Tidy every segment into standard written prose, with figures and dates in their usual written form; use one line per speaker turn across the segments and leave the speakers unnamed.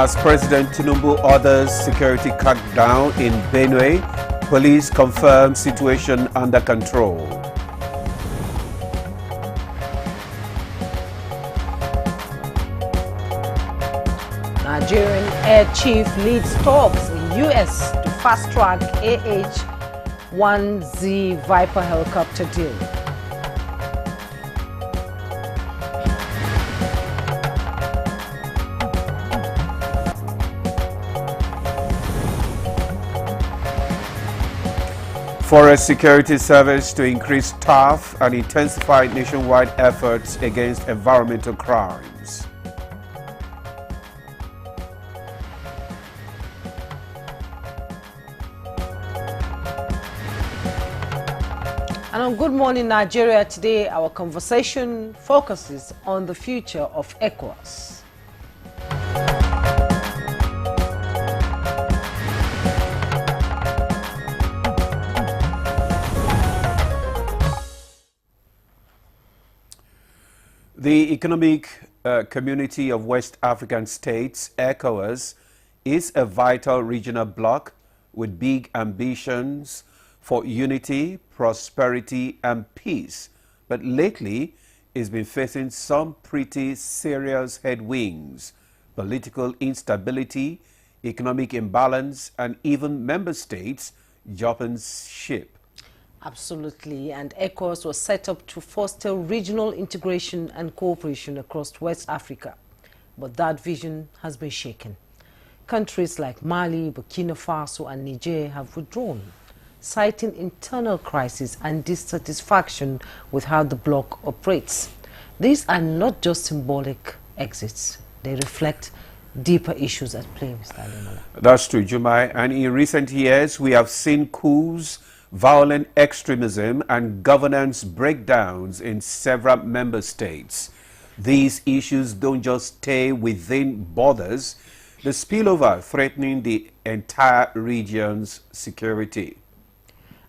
As President Tinubu orders security crackdown in Benue, police confirm situation under control.
Nigerian Air Chief leads talks in U.S. to fast-track AH-1Z Viper helicopter deal.
Forest Security Service to increase staff and intensify nationwide efforts against environmental crimes.
And on Good Morning Nigeria today, our conversation focuses on the future of ECOWAS.
The Economic Community of West African States, ECOWAS, is a vital regional bloc with big ambitions for unity, prosperity, and peace. But lately, it's been facing some pretty serious headwinds: political instability, economic imbalance, and even member states jumping ship.
Absolutely, and ECOWAS was set up to foster regional integration and cooperation across West Africa. But that vision has been shaken. Countries like Mali, Burkina Faso and Niger have withdrawn, citing internal crisis and dissatisfaction with how the bloc operates. These are not just symbolic exits. They reflect deeper issues at play, Mr. Ademola.
That's true, Jumai. And in recent years, we have seen coups, violent extremism, and governance breakdowns in several member states. These issues don't just stay within borders, they spill over, threatening the entire region's security.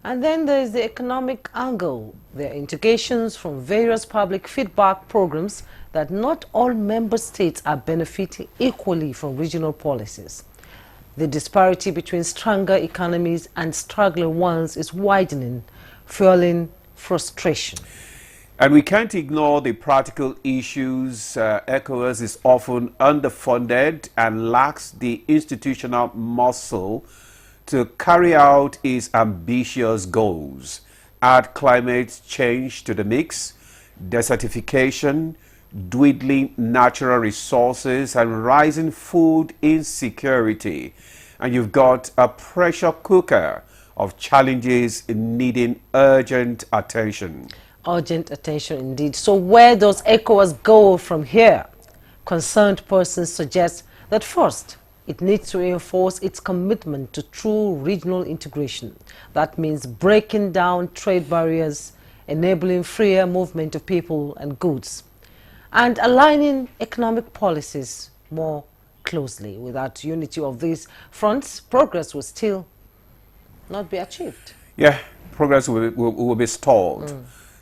And then there is the economic angle. There are indications from various public feedback programs that not all member states are benefiting equally from regional policies. The disparity between stronger economies and struggling ones is widening, fueling frustration.
And we can't ignore the practical issues. ECOWAS is often underfunded and lacks the institutional muscle to carry out its ambitious goals. Add climate change to the mix, desertification, dwindling natural resources, and rising food insecurity, and you've got a pressure cooker of challenges needing urgent attention.
Urgent attention indeed. So where does ECOWAS go from here? Concerned persons suggest that first, it needs to reinforce its commitment to true regional integration. That means breaking down trade barriers, enabling freer movement of people and goods, and aligning economic policies more closely. Without unity of these fronts, progress will still not be achieved.
Yeah, progress will be stalled.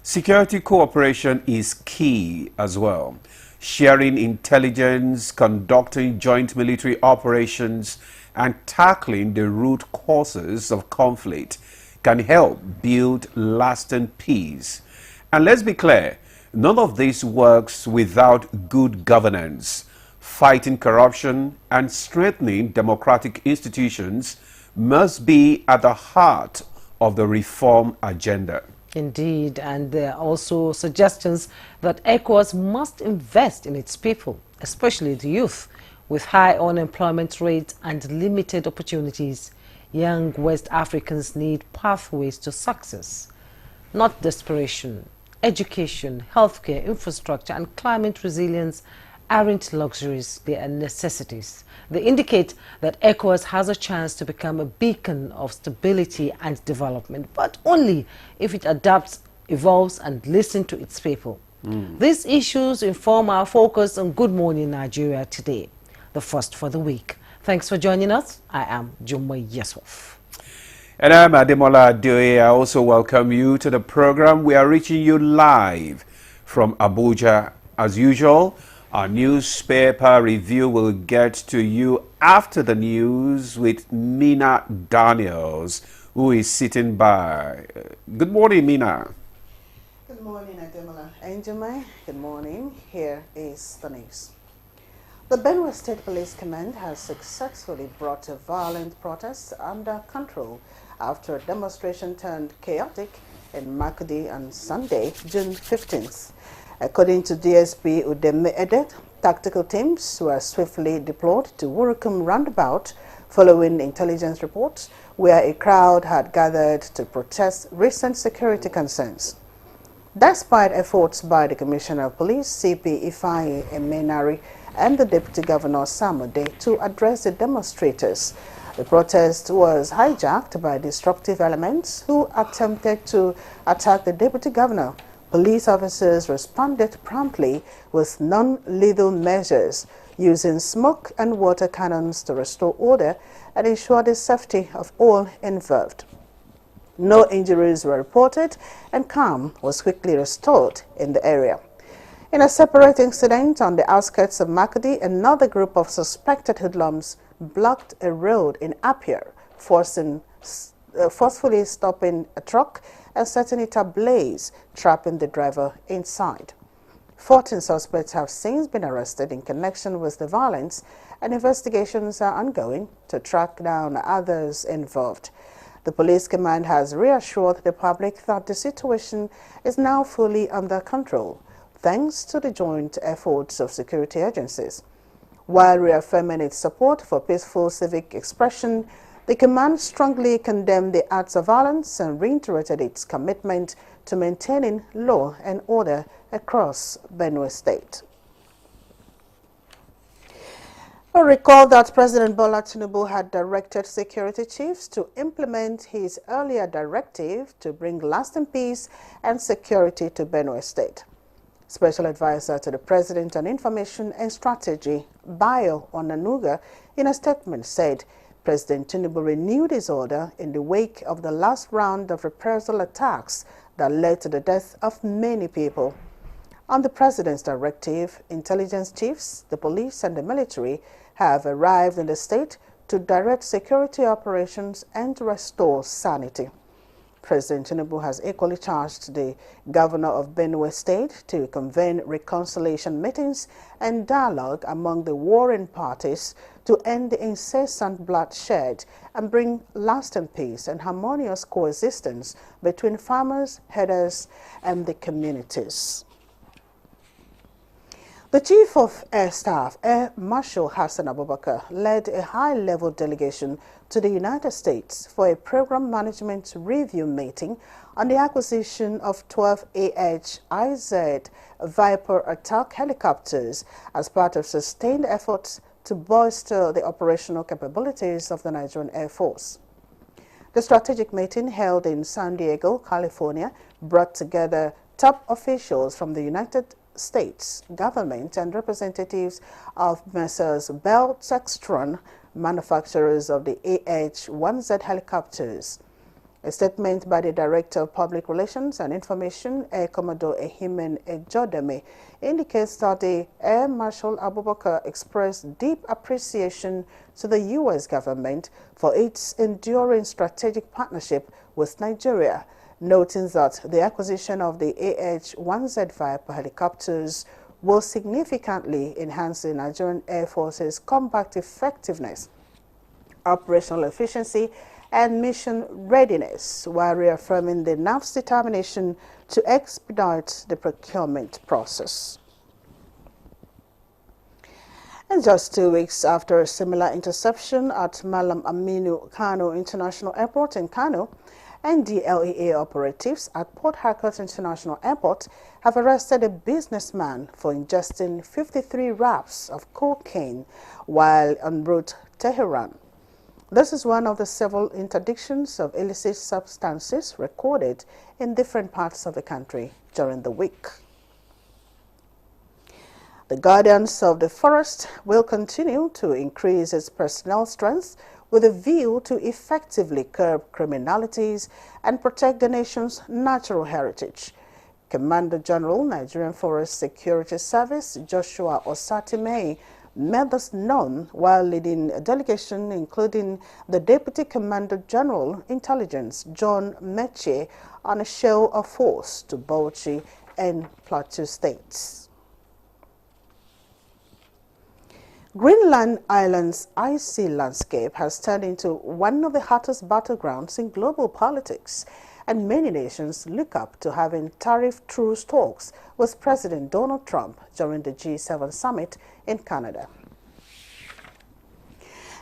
Security cooperation is key as well. Sharing intelligence, conducting joint military operations, and tackling the root causes of conflict can help build lasting peace. And let's be clear, none of this works without good governance. Fighting corruption and strengthening democratic institutions must be at the heart of the reform agenda.
Indeed, and there are also suggestions that ECOWAS must invest in its people, especially the youth. With high unemployment rates and limited opportunities, young West Africans need pathways to success, not desperation. Education, healthcare, infrastructure, and climate resilience aren't luxuries, they are necessities. They indicate that ECOWAS has a chance to become a beacon of stability and development, but only if it adapts, evolves, and listens to its people. These issues inform our focus on Good Morning Nigeria today, the first for the week. Thanks for joining us. I am Jumai Yusuf.
And I'm Ademola Adeoye. I also welcome you to the program. We are reaching you live from Abuja. As usual, Our newspaper review will get to you after the news with Mina Daniels, who is sitting by. Good morning, Mina.
Good morning, Ademola Njumai. Good morning. Here is the news. The Benue State Police Command has successfully brought a violent protest under control after a demonstration turned chaotic in Makudi on Sunday, June 15th. According to DSP Udeme Edet, tactical teams were swiftly deployed to Wurukum roundabout following intelligence reports where a crowd had gathered to protest recent security concerns. Despite efforts by the Commissioner of Police, CP Ifeanyi Emenari, and the Deputy Governor Samode to address the demonstrators, the protest was hijacked by disruptive elements who attempted to attack the Deputy Governor. Police officers responded promptly with non-lethal measures, using smoke and water cannons to restore order and ensure the safety of all involved. No injuries were reported, and calm was quickly restored in the area. In a separate incident on the outskirts of Makudi, another group of suspected hoodlums blocked a road in Apia, forcefully stopping a truck and setting it ablaze, trapping the driver inside. 14 suspects have since been arrested in connection with the violence, and investigations are ongoing to track down others involved. The police command has reassured the public that the situation is now fully under control, thanks to the joint efforts of security agencies. While reaffirming its support for peaceful civic expression, the command strongly condemned the acts of violence and reiterated its commitment to maintaining law and order across Benue State. Recall that President Bola Tinubu had directed security chiefs to implement his earlier directive to bring lasting peace and security to Benue State. Special Advisor to the President on Information and Strategy, Bayo Onanuga, in a statement said President Tinubu renewed his order in the wake of the last round of reprisal attacks that led to the death of many people. On the President's directive, intelligence chiefs, the police and the military have arrived in the state to direct security operations and to restore sanity. President Tinubu has equally charged the governor of Benue State to convene reconciliation meetings and dialogue among the warring parties to end the incessant bloodshed and bring lasting peace and harmonious coexistence between farmers, herders, and the communities. The Chief of Air Staff, Air Marshal Hassan Abubakar, led a high-level delegation to the United States for a program management review meeting on the acquisition of 12 AH-IZ Viper attack helicopters as part of sustained efforts to bolster the operational capabilities of the Nigerian Air Force. The strategic meeting held in San Diego, California, brought together top officials from the United States government and representatives of Messrs. Bell Textron, manufacturers of the AH-1Z helicopters. A statement by the Director of Public Relations and Information, Air Commodore Ehimen Ejodame, indicates that the Air Marshal Abubakar expressed deep appreciation to the U.S. government for its enduring strategic partnership with Nigeria, noting that the acquisition of the AH-1Z Viper helicopters will significantly enhance the Nigerian Air Force's combat effectiveness, operational efficiency, and mission readiness, while reaffirming the NAV's determination to expedite the procurement process. And just 2 weeks after a similar interception at Malam Aminu Kano International Airport in Kano, NDLEA operatives at Port Harcourt International Airport have arrested a businessman for ingesting 53 wraps of cocaine while en route to Tehran. This is one of the several interdictions of illicit substances recorded in different parts of the country during the week. The Guardians of the Forest will continue to increase its personnel strength with a view to effectively curb criminalities and protect the nation's natural heritage. Commander General, Nigerian Forest Security Service, Joshua Osatime, made this known while leading a delegation including the Deputy Commander General, Intelligence, John Meche, on a show of force to Bauchi and Plateau states. Greenland Island's icy landscape has turned into one of the hottest battlegrounds in global politics, and many nations look up to having tariff truce talks with President Donald Trump during the G7 summit in Canada.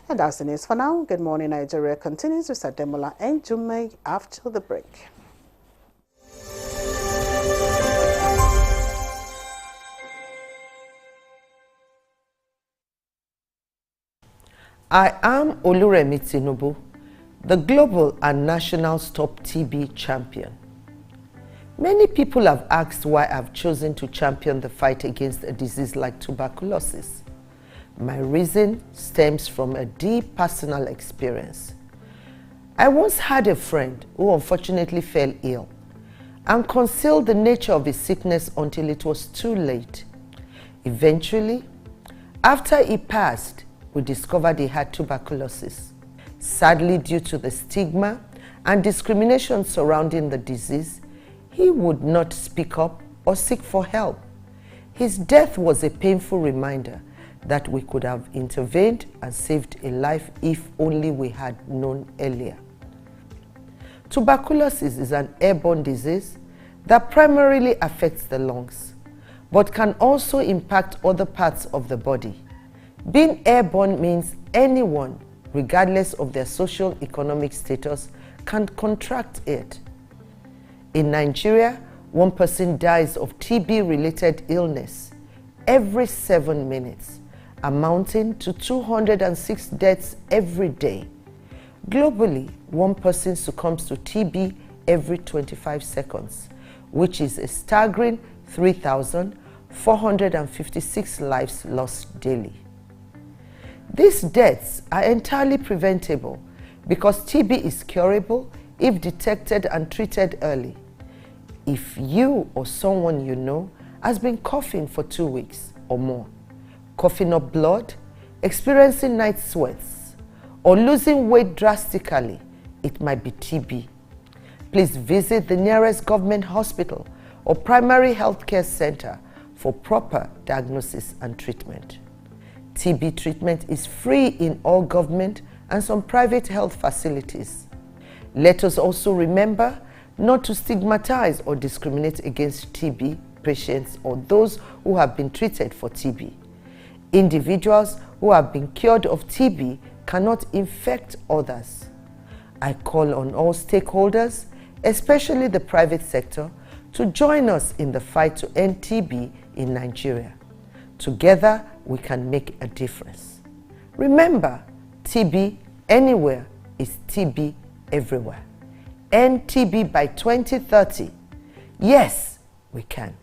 And that's the news for now. Good Morning Nigeria continues with Ademola and Jummai after the break.
I am Oluremi Tinubu, the global and national Stop TB champion. Many people have asked why I've chosen to champion the fight against a disease like tuberculosis. My reason stems from a deep personal experience. I once had a friend who unfortunately fell ill and concealed the nature of his sickness until it was too late. Eventually, after he passed, we discovered he had tuberculosis. Sadly, due to the stigma and discrimination surrounding the disease, he would not speak up or seek for help. His death was a painful reminder that we could have intervened and saved a life if only we had known earlier. Tuberculosis is an airborne disease that primarily affects the lungs, but can also impact other parts of the body. Being airborne means anyone, regardless of their socio-economic status, can contract it. In Nigeria, one person dies of TB-related illness every 7 minutes, amounting to 206 deaths every day. Globally, one person succumbs to TB every 25 seconds, which is a staggering 3,456 lives lost daily. These deaths are entirely preventable because TB is curable if detected and treated early. If you or someone you know has been coughing for 2 weeks or more, coughing up blood, experiencing night sweats, or losing weight drastically, it might be TB. Please visit the nearest government hospital or primary health care center for proper diagnosis and treatment. TB treatment is free in all government and some private health facilities. Let us also remember not to stigmatize or discriminate against TB patients or those who have been treated for TB. Individuals who have been cured of TB cannot infect others. I call on all stakeholders, especially the private sector, to join us in the fight to end TB in Nigeria. Together, we can make a difference. Remember, TB anywhere is TB everywhere. End TB by 2030. Yes, we can.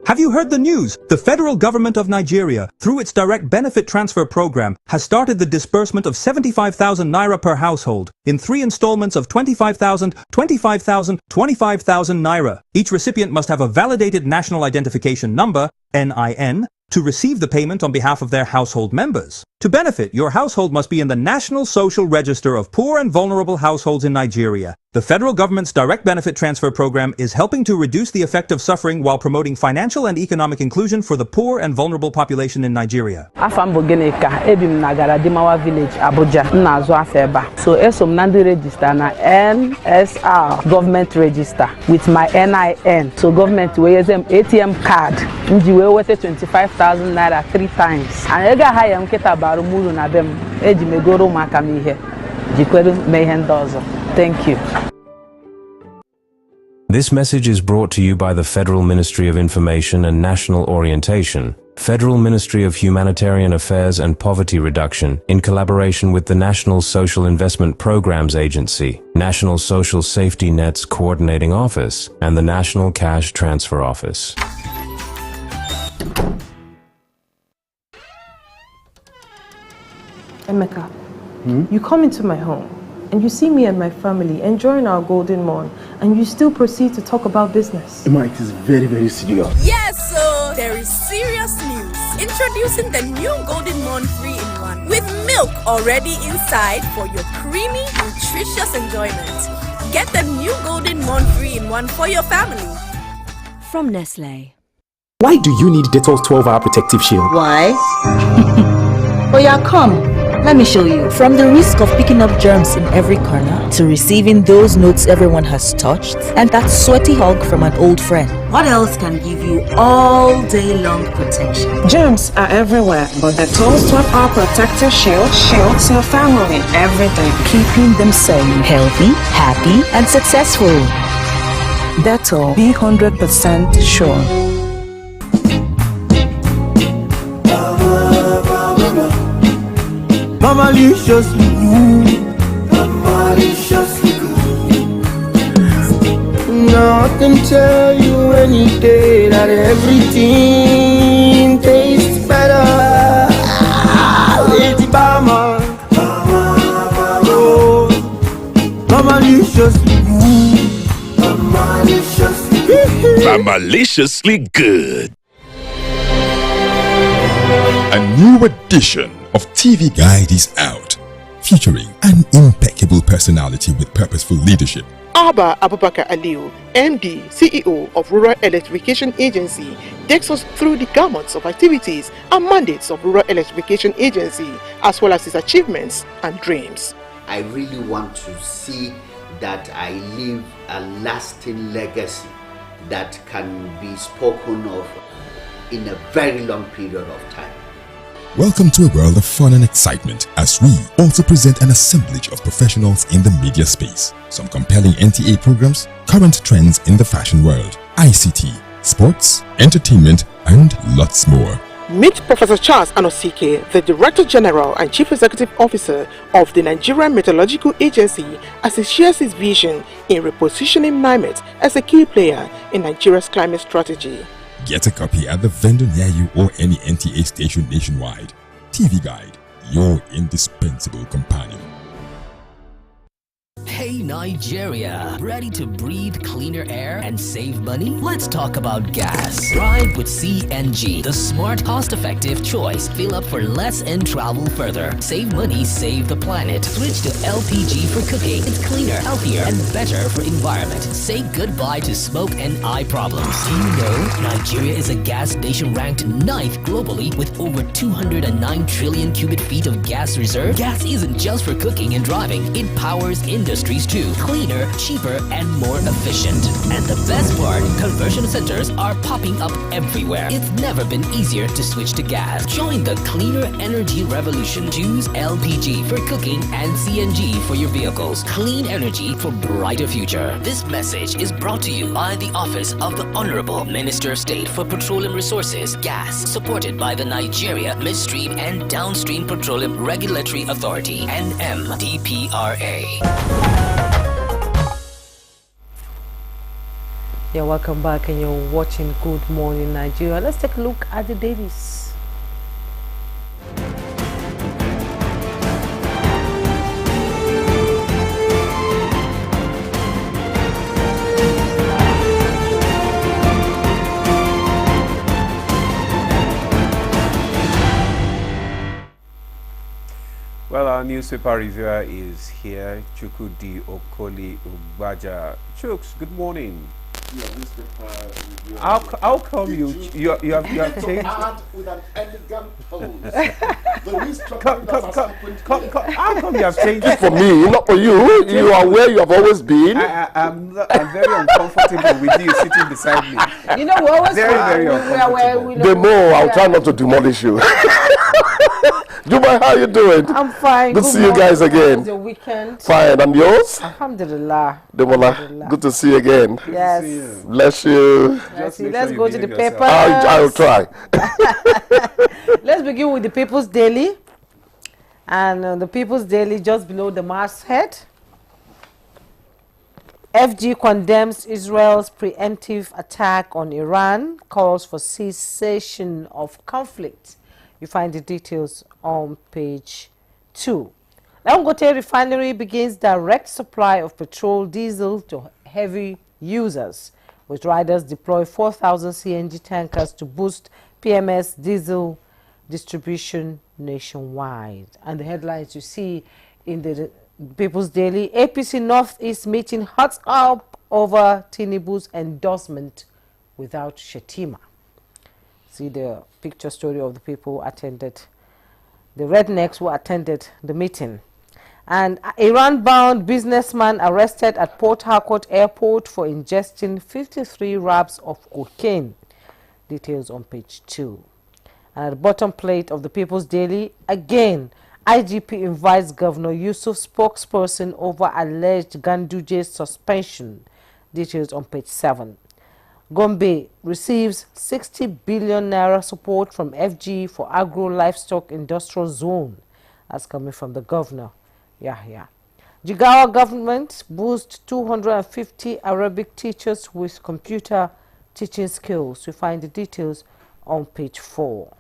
Have you heard the news? The federal government of Nigeria, through its direct benefit transfer program, has started the disbursement of 75,000 naira per household in 3 installments of 25,000, 25,000, 25,000 naira. Each recipient must have a validated national identification number, NIN, to receive the payment on behalf of their household members. To benefit, your household must be in the National Social Register of Poor and Vulnerable Households in Nigeria. The federal government's direct benefit transfer program is helping to reduce the effect of suffering while promoting financial and economic inclusion for the poor and vulnerable population in Nigeria.
Afam Bogeneka, Ebim Nagara Dimawa Village, Abuja, Nazo Afeba. So Esom Nandi register na NSR government register with my NIN. So government we use ATM card. Njiwe wete 25,000 naira 3 times. And ega haya mketa barumuru na bem eji megoro makamihe. Jikweru mehendozo. Thank you.
This message is brought to you by the Federal Ministry of Information and National Orientation, Federal Ministry of Humanitarian Affairs and Poverty Reduction, in collaboration with the National Social Investment Programs Agency, National Social Safety Nets Coordinating Office, and the National Cash Transfer Office.
Emeka, you come into my home and you see me and my family enjoying our golden morn, and you still proceed to talk about business.
Emma, it is very, very serious.
Yes, so there is serious news. Introducing the new Golden Morn 3-in-1 with milk already inside for your creamy, nutritious enjoyment. Get the new Golden Morn 3-in-1 for your family. From Nestle.
Why do you need Dettol's 12-hour protective shield?
Why? Oh yeah, come. Let me show you. From the risk of picking up germs in every corner to receiving those notes everyone has touched and that sweaty hug from an old friend. What else can give you all day long protection?
Germs are everywhere, but the Dettol's 12-hour protective shield shields your family every day,
keeping them safe, healthy, happy, and successful.
Dettol, be 100% sure.
Mamalicious good. Now I can tell you any day that everything tastes better. Lady Bama,
Maliciously good. A new edition of TV Guide is out, featuring an impeccable personality with purposeful leadership.
Abba Abubakar Aliu, MD, CEO of Rural Electrification Agency, takes us through the gamut of activities and mandates of Rural Electrification Agency, as well as its achievements and dreams.
I really want to see that I leave a lasting legacy that can be spoken of in a very long period of time.
Welcome to a world of fun and excitement as we also present an assemblage of professionals in the media space. Some compelling NTA programs, current trends in the fashion world, ICT, sports, entertainment, and lots more.
Meet Professor Charles Anosike, the Director General and Chief Executive Officer of the Nigerian Meteorological Agency, as he shares his vision in repositioning NIMET as a key player in Nigeria's climate strategy.
Get a copy at the vendor near you or any NTA station nationwide. TV Guide, your indispensable companion.
Hey Nigeria, ready to breathe cleaner air and save money? Let's talk about gas. Drive with CNG, the smart, cost-effective choice. Fill up for less and travel further. Save money, save the planet. Switch to LPG for cooking. It's cleaner, healthier, and better for environment. Say goodbye to smoke and eye problems. Do you know Nigeria is a gas nation ranked 9th globally with over 209 trillion cubic feet of gas reserve? Gas isn't just for cooking and driving. It powers industries too. Cleaner, cheaper, and more efficient. And the best part, conversion centers are popping up everywhere. It's never been easier to switch to gas. Join the cleaner energy revolution. Choose LPG for cooking and CNG for your vehicles. Clean energy for brighter future. This message is brought to you by the Office of the Honorable Minister of State for Petroleum Resources, Gas, supported by the Nigeria Midstream and Downstream Petroleum Regulatory Authority, NMDPRA.
Yeah, welcome back, and you're watching Good Morning Nigeria. Let's take a look at the dailies.
Well, our newspaper reviewer is here, Chukudi Okoli Ugbaja. Chuks, good morning. How come you have changed?
With an elegant pose.
How come you have changed?
For me, not for you. You are where you have always been.
I'm very uncomfortable with you sitting beside me.
You know, we always
very uncomfortable.
The more, I'll try not to demolish you. Jumai, how you doing?
I'm fine.
Good to see you guys again.
How was your weekend?
Fine, and yours?
Alhamdulillah.
Demola, good to see you again.
Yes.
Bless you.
Let's go to the papers.
I'll try.
Let's begin with the People's Daily. And the People's Daily, just below the masthead. FG condemns Israel's preemptive attack on Iran, calls for cessation of conflict. You find the details on page 2. Dangote Refinery begins direct supply of petrol, diesel to heavy users, with riders deploy 4,000 CNG tankers to boost PMS diesel distribution nationwide. And the headlines you see in the People's Daily: APC Northeast meeting hot up over Tinubu's endorsement without Shetima. See the picture story of the people who attended, the rednecks who attended the meeting. And Iran-bound businessman arrested at Port Harcourt Airport for ingesting 53 wraps of cocaine. Details on page 2. And at the bottom plate of the People's Daily, again, IGP invites Governor Yusuf spokesperson over alleged Ganduje's suspension. Details on page 7. Gombe receives 60 billion naira support from FG for agro-livestock industrial zone. That's coming from the governor. Yeah. Jigawa government boosts 250 Arabic teachers with computer teaching skills. You find the details on page 4.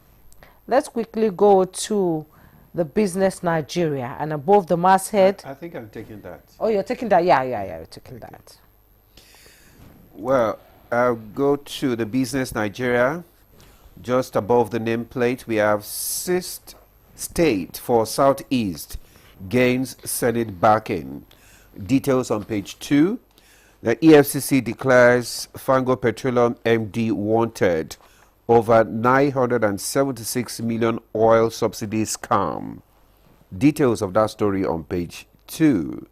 Let's quickly go to the Business Nigeria, and above the masthead.
I think I'm taking that.
Oh, you're taking that? Yeah, you're taking that.
Well, I'll go to the Business Nigeria. Just above the nameplate, we have sixth state for Southeast gains Senate backing. Details on page 2. The EFCC declares Fango Petroleum MD wanted over 976 million oil subsidy scam. Details of that story on page 2.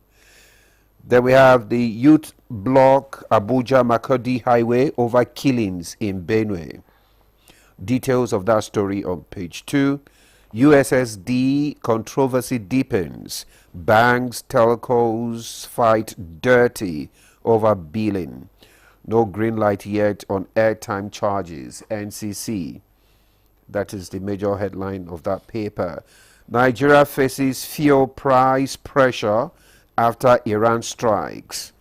Then we have the youth block Abuja Makurdi Highway over killings in Benue. Details of that story on page 2. USSD controversy deepens. Banks, telcos fight dirty over billing. No green light yet on airtime charges. NCC. That is the major headline of that paper. Nigeria faces fuel price pressure after Iran strikes.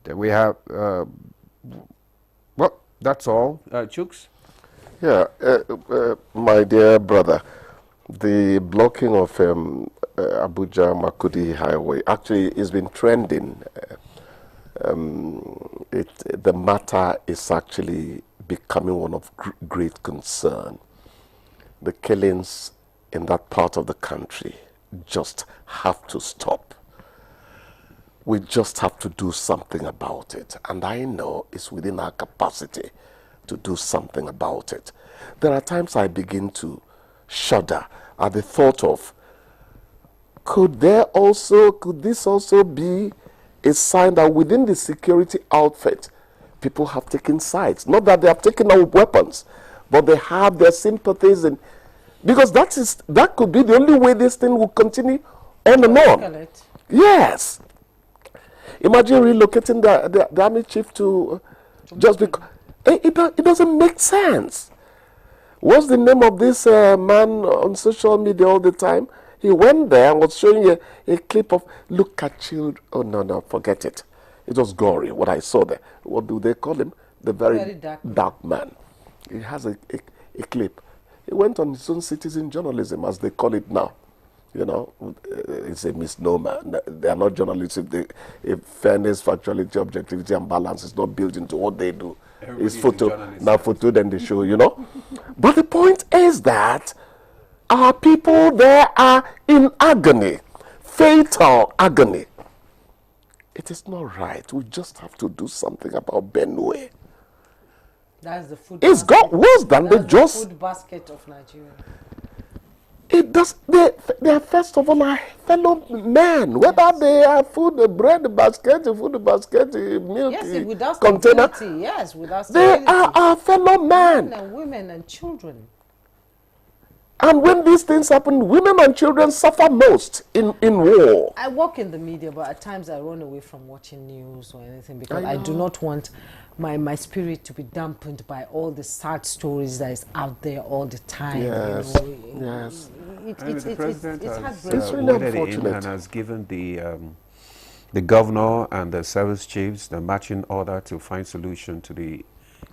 Then we have, well, that's all. Chooks?
Yeah, my dear brother, the blocking of Abuja Makurdi Highway actually has been trending. The matter is actually becoming one of great concern. The killings in that part of the country just have to stop. We just have to do something about it. And I know it's within our capacity to do something about it. There are times I begin to shudder at the thought of, could this also be a sign that within the security outfit, people have taken sides? Not that they have taken out weapons, but they have their sympathies, and because that could be the only way this thing will continue on and on. Yes. Imagine relocating the army chief to just because it doesn't make sense. What's the name of this man on social media all the time? He went there and was showing a clip of, look at children. Oh, no, forget it. It was gory, what I saw there. What do they call him? The very dark man. He has a clip. He went on his own citizen journalism, as they call it now. You know, it's a misnomer. They are not journalists if fairness, factuality, objectivity, and balance is not built into what they do. It's photo, then they show, you know. But the point is that our people there are in agony, fatal agony. It is not right. We just have to do something about Benue.
That's the food.
It's got worse than the
food basket of Nigeria.
It does. They are first of all our fellow men. Whether they are food, bread basket, food basket, milk,
without
container.
Yes, without
stability. They are our fellow men.
Men and women and children.
And when these things happen, women and children suffer most in war.
I work in the media, but at times I run away from watching news or anything because I do not want my spirit to be dampened by all the sad stories that is out there all the time.
Yes,
you know.
Yes.
The president has
really unfortunate.
And has given the governor and the service chiefs the matching order to find solution to the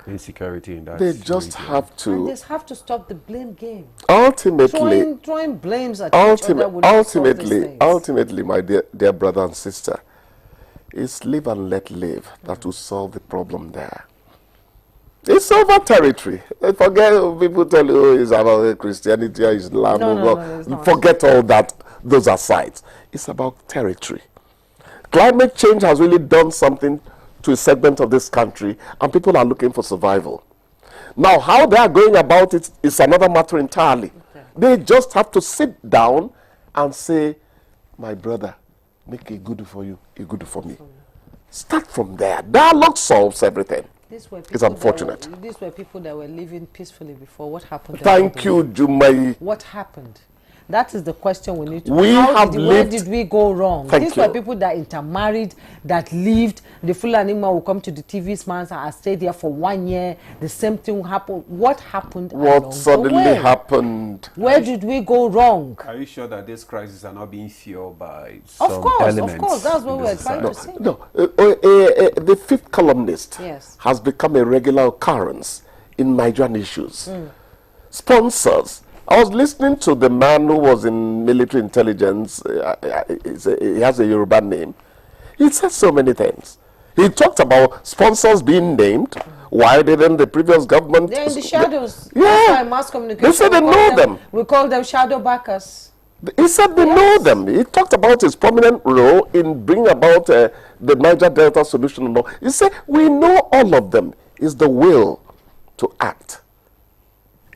insecurity in that.
They just
region.
have to.
And they have to stop the blame game.
Ultimately,
throwing blames at each other would not solve these things.
ultimately, my dear brother and sister, it's live and let live that will solve the problem there. It's over territory. Forget people tell you, oh, it's about Christianity or Islam.
No,
forget all that, those asides. It's about territory. Climate change has really done something to a segment of this country, and people are looking for survival. Now, how they are going about it is another matter entirely. Okay. They just have to sit down and say, my brother, make a good for you, a good for me. Start from there. Dialogue solves everything. It's unfortunate.
These were people that were living peacefully before. What happened?
Thank you, Jumai.
What happened? That is the question we need to
ask.
Where did we go wrong?
These
were people that intermarried, that lived. The Fulani man will come to the TV spans and stay there for 1 year. The same thing happened. What happened?
What suddenly happened?
Where did we go wrong?
Are you sure that these crises are not being fueled by some elements?
Of course. That's what we're trying to say.
No, the fifth columnist
yes.
has become a regular occurrence in Nigerian issues. Sponsors. I was listening to the man who was in military intelligence. He has a Yoruba name. He said so many things. He talked about sponsors being named. Why didn't the previous government?
They're in the shadows.
Yeah.
Mass communication.
They said they know them.
We call them shadow backers.
He said they know them. He talked about his prominent role in bringing about the Niger Delta solution. He said, we know all of them. It's the will to act.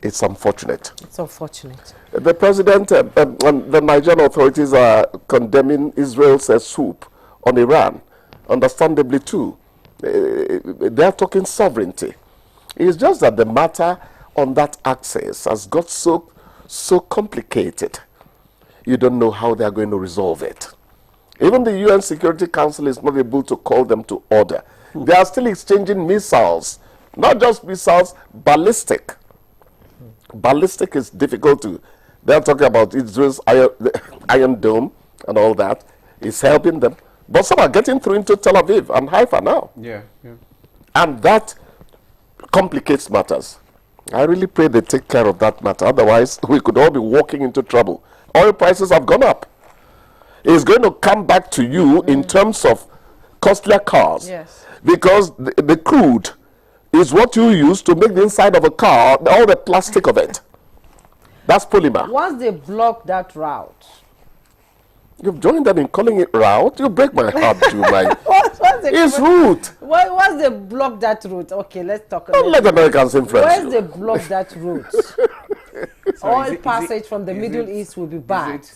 It's unfortunate.
It's unfortunate.
The president and the Nigerian authorities are condemning Israel's swoop on Iran, understandably too. They are talking sovereignty. It's just that the matter on that axis has got so complicated. You don't know how they are going to resolve it. Even the UN Security Council is not able to call them to order. They are still exchanging missiles, not just missiles, ballistic. Ballistic is difficult to. They're talking about Israel's Iron Dome and all that. It's helping them. But some are getting through into Tel Aviv and Haifa now.
Yeah.
And that complicates matters. I really pray they take care of that matter. Otherwise, we could all be walking into trouble. Oil prices have gone up. It's going to come back to you in terms of costlier cars.
Yes.
Because the crude is what you use to make the inside of a car, all the plastic of it. That's polymer.
Once they block that route.
You've joined them in calling it route. You break my heart, Jumai. It's route.
Once they block that route, okay, let's talk about
Don't let Americans influence
Once they block that route, all passage from the Middle East will be bad.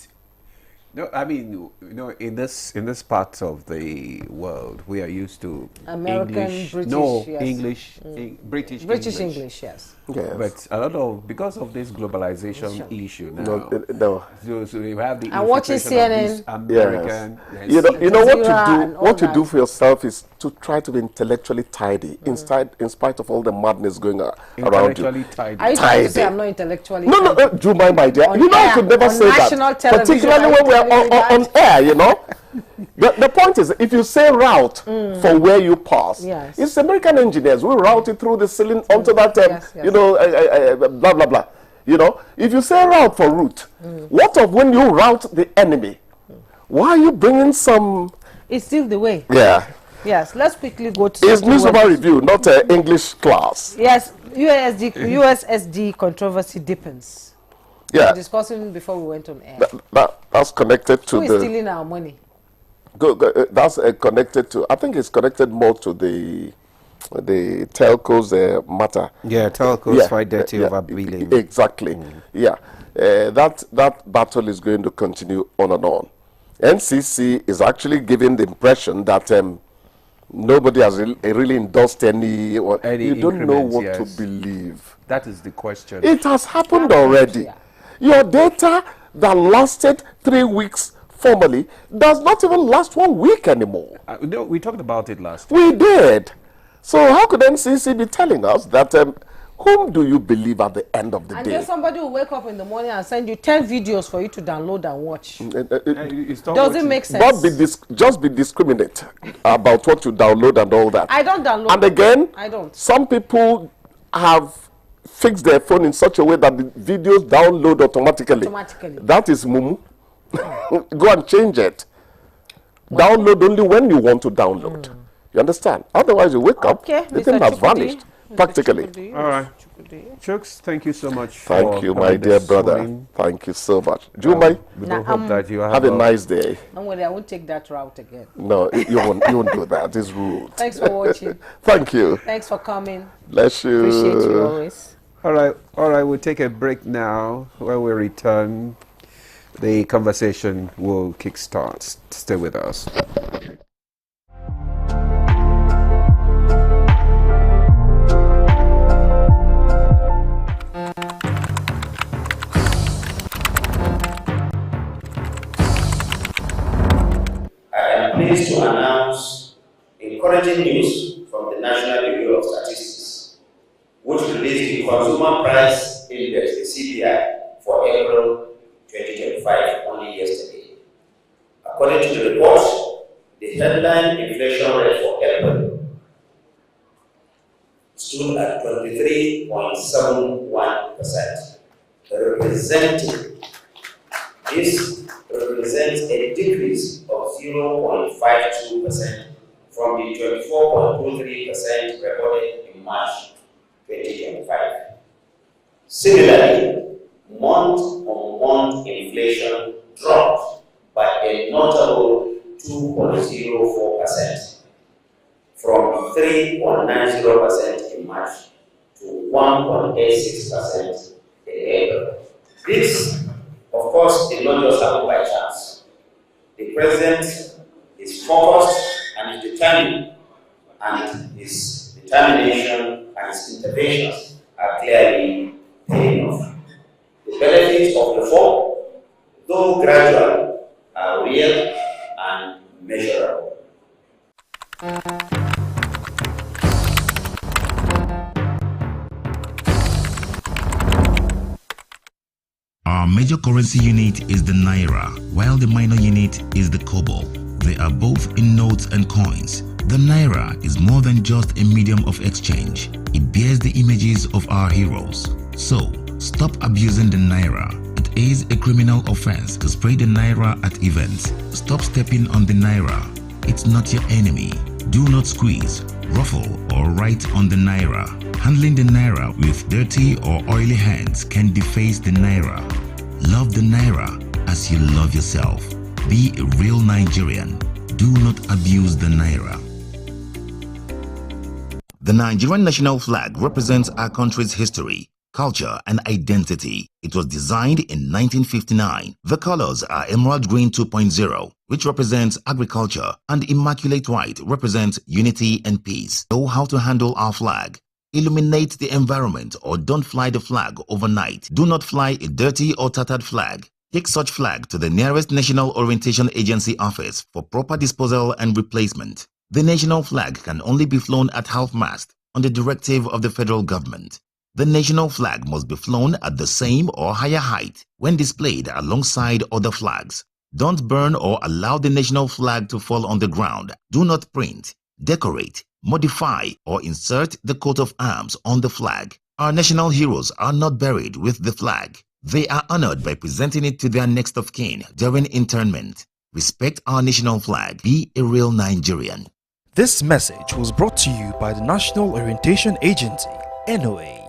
No, I mean, in this part of the world, we are used to
American,
English,
British, yes.
English, British
English, yes.
But a lot of, because of this globalization issue now, so we have the
and watching CNN,
American.
Yes. You know what to do. What you do for yourself is to try to be intellectually tidy, in spite of all the madness going around you.
Intellectually tidy.
Are you trying to say I'm not intellectually?
No, Jumai, my dear. You know I could never say that, particularly when we're on air. You know. The point is, if you say route for where you pass, it's American engineers who route it through the ceiling onto that, blah, blah, blah. You know, if you say route for route, what of when you route the enemy? Why are you bringing some...
It's still the way.
Yeah.
Yes, let's quickly go to...
It's newspaper review, not English class.
Yes, USSD controversy deepens.
Yeah.
We were discussing before we went on air.
That's connected to
Who is stealing our money?
That's connected to, I think it's connected more to the telcos matter.
Yeah, telcos fight dirty over billing.
Exactly. Yeah. That battle is going to continue on and on. NCC is actually giving the impression that nobody has really endorsed any you don't know what to believe.
That is the question.
It has happened already. Your data that lasted 3 weeks formally does not even last 1 week anymore.
No, we talked about it last
time. We did. So how could NCC be telling us that Whom do you believe at the end of the
and
day?
then somebody will wake up in the morning and send you 10 videos for you to download and watch. Does it make sense?
Just be discriminate about what you download and all that.
I don't download.
And again,
I don't.
Some people have fixed their phone in such a way that the videos download automatically. That is mumu. Go and change it. Download only when you want to download. You understand? Otherwise, you wake up, the thing has vanished. Practically.
All right. Chooks, thank you so much.
Thank you, my dear brother.
Morning.
Thank you so much. Jumai,
we hope that you
have a nice day.
Don't worry, I won't take that route again.
No, you won't do that. It's rude.
Thanks for watching.
Thank you.
Thanks for coming.
Bless you.
Appreciate you always.
All right, we'll take a break now. When we return, the conversation will kickstart. Stay with us.
Pleased to announce encouraging news from the National Bureau of Statistics, which released the Consumer Price Index, the CPI, for April 2025 only yesterday. According to the report, the headline inflation rate for April stood at 23.71%, This represents a decrease of 0.52% from the 24.23% recorded in March 2025. Similarly, month-on-month inflation dropped by a notable 2.04% from 3.90% in March to 1.86% in April. This, of course, did not just happen by chance. The president is focused and is determined, and his determination and his interventions are clearly paying off. The benefits of reform, though gradual, are real and measurable.
Our major currency unit is the Naira, while the minor unit is the Kobo. They are both in notes and coins. The Naira is more than just a medium of exchange. It bears the images of our heroes. So, stop abusing the Naira. It is a criminal offense to spray the Naira at events. Stop stepping on the Naira. It's not your enemy. Do not squeeze, ruffle, or write on the Naira. Handling the Naira with dirty or oily hands can deface the Naira. Love the Naira as you love yourself. Be a real Nigerian. Do not abuse the Naira. The Nigerian national flag represents our country's history, culture, and identity. It was designed in 1959. The colors are Emerald Green 2.0, which represents agriculture, and Immaculate White represents unity and peace. Know how to handle our flag. Illuminate the environment or don't fly the flag overnight. Do not fly a dirty or tattered flag. Take such flag to the nearest National Orientation Agency office for proper disposal and replacement. The national flag can only be flown at half-mast on the directive of the federal government. The national flag must be flown at the same or higher height when displayed alongside other flags. Don't burn or allow the national flag to fall on the ground. Do not print, decorate, modify, or insert the coat of arms on the flag. Our national heroes are not buried with the flag. They are honored by presenting it to their next of kin during interment. Respect our national flag. Be a real Nigerian.
This message was brought to you by the National Orientation Agency, NOA.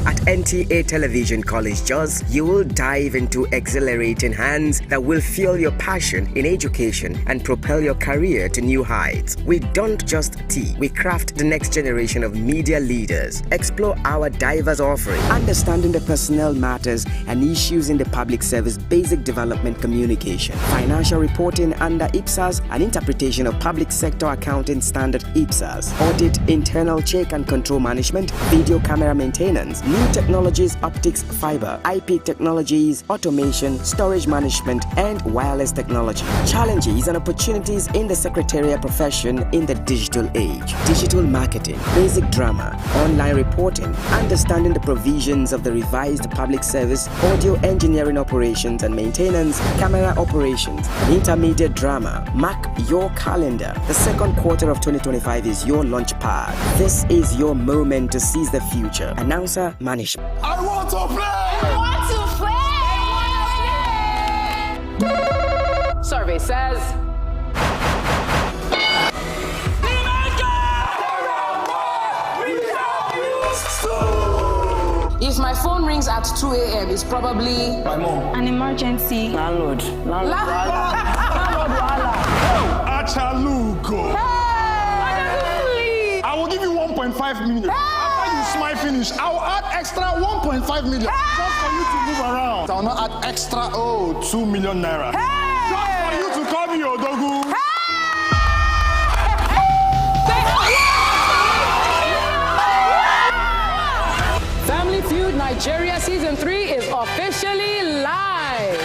At NTA Television College Jos, you will dive into exhilarating hands that will fuel your passion in education and propel your career to new heights. We don't just teach, we craft the next generation of media leaders. Explore our diverse offering, understanding the personnel matters and issues in the public service, basic development communication, financial reporting under IPSAS, and interpretation of public sector accounting standard IPSAS, audit, internal check and control management, video camera maintenance, new Technologies, optics, fiber, IP technologies, automation, storage management, and wireless technology. Challenges and opportunities in the secretarial profession in the digital age. Digital marketing, basic drama, online reporting, understanding the provisions of the revised public service, audio engineering operations and maintenance, camera operations, and intermediate drama. Mark your calendar. The second quarter of 2025 is your launch pad. This is your moment to seize the future. Announcer management.
I want to play!
I want to play! Survey says... If my phone rings at 2 a.m., it's probably...
My mom.
An emergency.
Landlord. Achaluko.
Hey!
I will give you 1.5 million. Hey! After you smile finish, I will add extra 1.5 million. Hey! Just for you to move around. I will not add extra, 2 million naira.
Hey!
Just for you to call me Odogu.
Hey! Family Feud Nigeria Season 3 is officially live.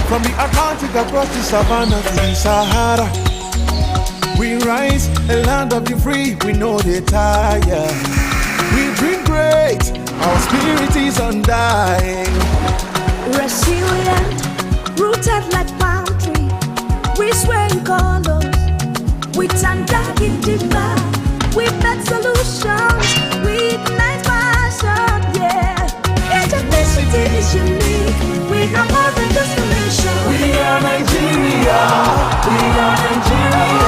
From the Atlantic across the savannah to the Sahara, we rise, a land of the free, we know they tire. We dream great, our spirit is undying.
Resilient, rooted like palm tree, we swear in colors, with undying demand. We bet solutions, we ignite passion, yeah. Ethnicity is unique, we are more than just a nation.
We are Nigeria,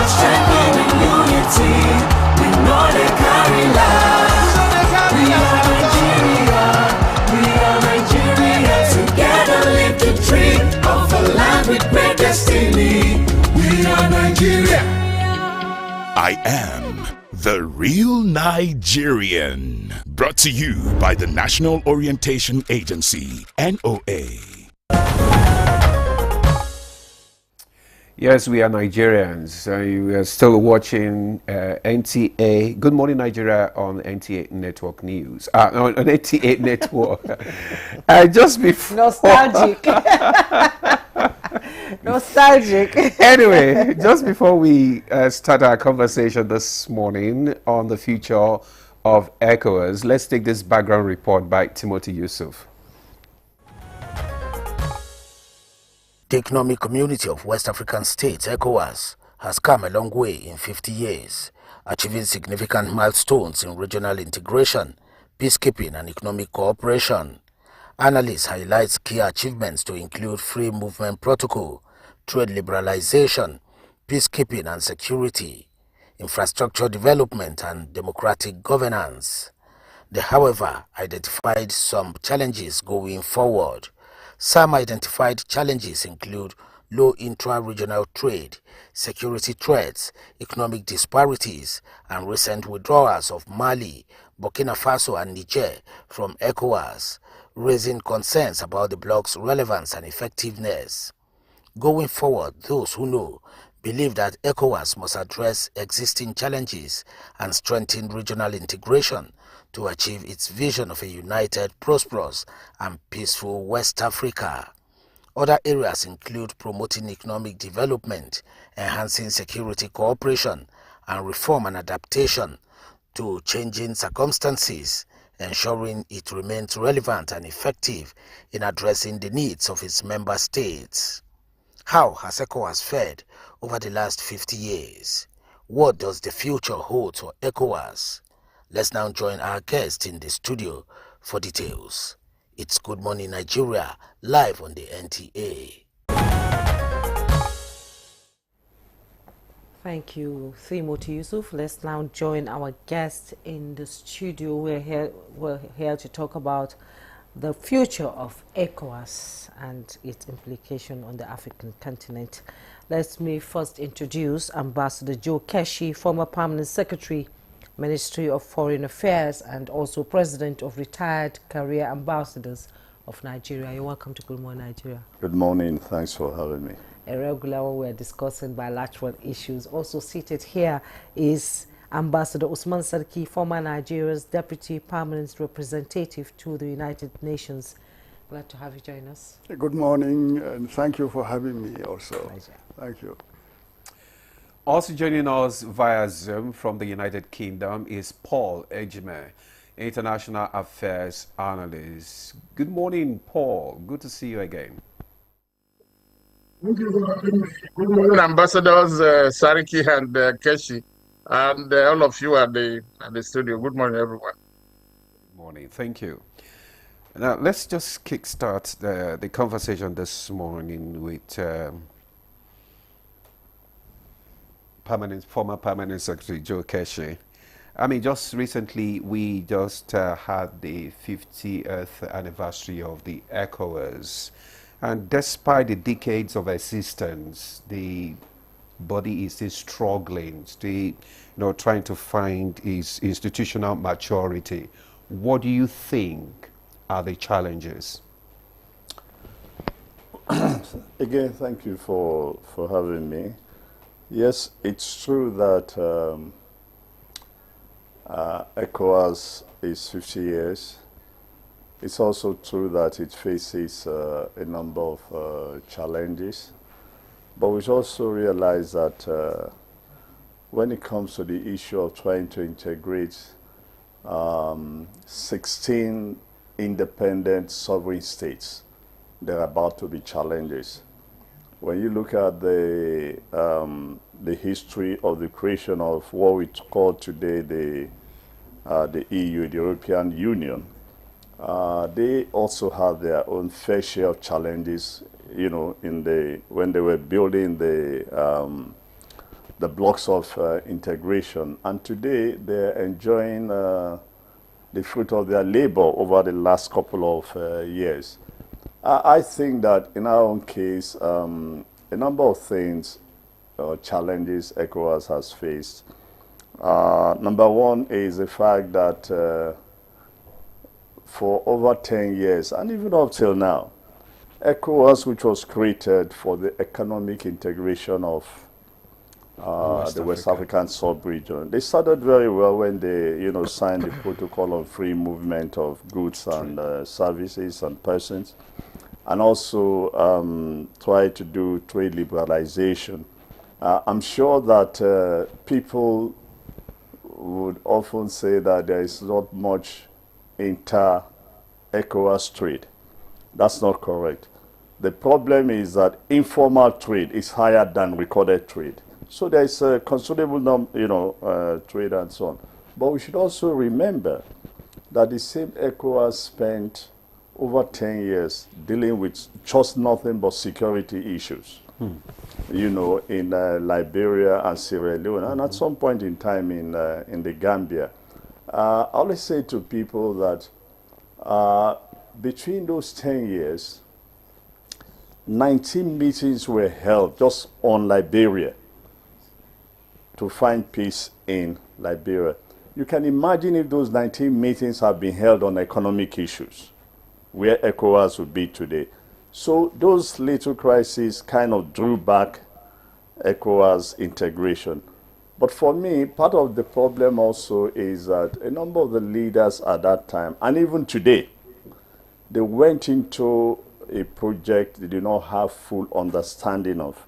strengthening unity. We know they carry lives. We are Nigeria, together live the dream of a land with great destiny. We are Nigeria.
I am the Real Nigerian. Brought to you by the National Orientation Agency, NOA.
Yes, we are Nigerians. You are still watching NTA. Good Morning Nigeria on NTA Network News. On NTA Network. Just before...
Nostalgic. Nostalgic.
Anyway, just before we start our conversation this morning on the future of ECOWAS, let's take this background report by Timothy Yusuf.
The Economic Community of West African States, ECOWAS, has come a long way in 50 years, achieving significant milestones in regional integration, peacekeeping and economic cooperation. Analysts highlight key achievements to include free movement protocol, trade liberalization, peacekeeping and security, infrastructure development and democratic governance. They, however, identified some challenges going forward. Some identified challenges include low intra-regional trade, security threats, economic disparities, and recent withdrawals of Mali, Burkina Faso and Niger from ECOWAS, raising concerns about the bloc's relevance and effectiveness. Going forward, those who know believe that ECOWAS must address existing challenges and strengthen regional integration to achieve its vision of a united, prosperous, and peaceful West Africa. Other areas include promoting economic development, enhancing security cooperation, and reform and adaptation to changing circumstances, ensuring it remains relevant and effective in addressing the needs of its member states. How has ECOWAS fared over the last 50 years? What does the future hold for ECOWAS? Let's now join our guest in the studio for details. It's Good Morning Nigeria, live on the NTA.
Thank you, Timothy Yusuf. Let's now join our guest in the studio. We're here to talk about the future of ECOWAS and its implication on the African continent. Let me first introduce Ambassador Joe Keshi, former Permanent Secretary Ministry of Foreign Affairs, and also President of Retired Career Ambassadors of Nigeria. You're welcome to Good Morning Nigeria.
Good morning. Thanks for having me.
A regular one, we're discussing bilateral issues. Also seated here is Ambassador Usman Sarki, former Nigeria's Deputy Permanent Representative to the United Nations. Glad to have you join us.
Good morning, and thank you for having me also.
Pleasure.
Thank you.
Also joining us via Zoom from the United Kingdom is Paul Ejime, International Affairs Analyst. Good morning, Paul. Good to see you again.
Good morning, Ambassadors Sariki and Keshi, and all of you at the studio. Good morning, everyone.
Good morning. Thank you. Now, let's just kickstart the conversation this morning with former Permanent Secretary Joe Keshi. I mean, just recently, we just had the 50th anniversary of the ECOWAS. And despite the decades of existence, the body is still struggling, still trying to find its institutional maturity. What do you think are the challenges?
Again, thank you for having me. Yes, it's true that ECOWAS is 50 years. It's also true that it faces a number of challenges. But we should also realize that when it comes to the issue of trying to integrate 16 independent sovereign states, there are about to be challenges. When you look at the history of the creation of what we call today the EU, the European Union, they also have their own fair share of challenges, when they were building the blocks of integration. And today they're enjoying the fruit of their labor over the last couple of years. I think that in our own case, a number of things, challenges ECOWAS has faced. Number one is the fact that for over 10 years, and even up till now, ECOWAS, which was created for the economic integration of the West African sub-region, they started very well when they, signed the Protocol on Free Movement of Goods and Services and Persons, and also tried to do trade liberalization. I'm sure that people would often say that there is not much inter-ECOWAS trade. That's not correct. The problem is that informal trade is higher than recorded trade. So there is a considerable trade and so on. But we should also remember that the same ECOWAS spent over 10 years dealing with just nothing but security issues, in Liberia and Sierra Leone, and at some point in time in the Gambia. I always say to people that between those 10 years, 19 meetings were held just on Liberia to find peace in Liberia. You can imagine if those 19 meetings have been held on economic issues, where ECOWAS would be today. So those little crises kind of drew back ECOWAS integration. But for me, part of the problem also is that a number of the leaders at that time, and even today, they went into a project they did not have full understanding of,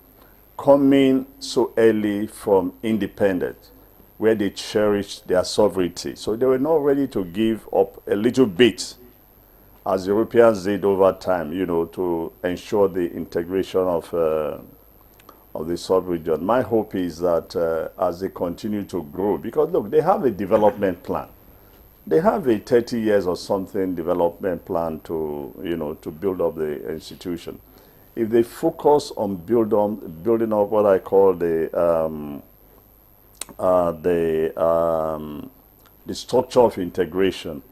coming so early from independence, where they cherished their sovereignty. So they were not ready to give up a little bit, as Europeans did over time, to ensure the integration of the sub-region. My hope is that as they continue to grow, because look, they have a development plan. They have a 30 years or something development plan to, to build up the institution. If they focus on building up what I call the structure of integration,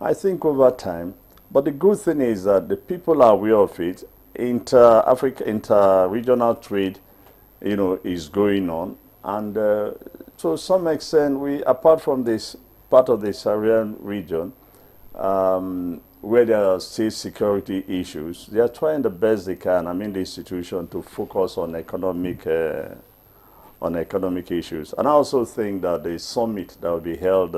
I think over time. But the good thing is that the people are aware of it. Inter-regional trade, is going on, and to some extent, we, apart from this part of the Sahrawi region, where there are still security issues, they are trying the best they can, the institution, to focus on economic issues. And I also think that the summit that will be held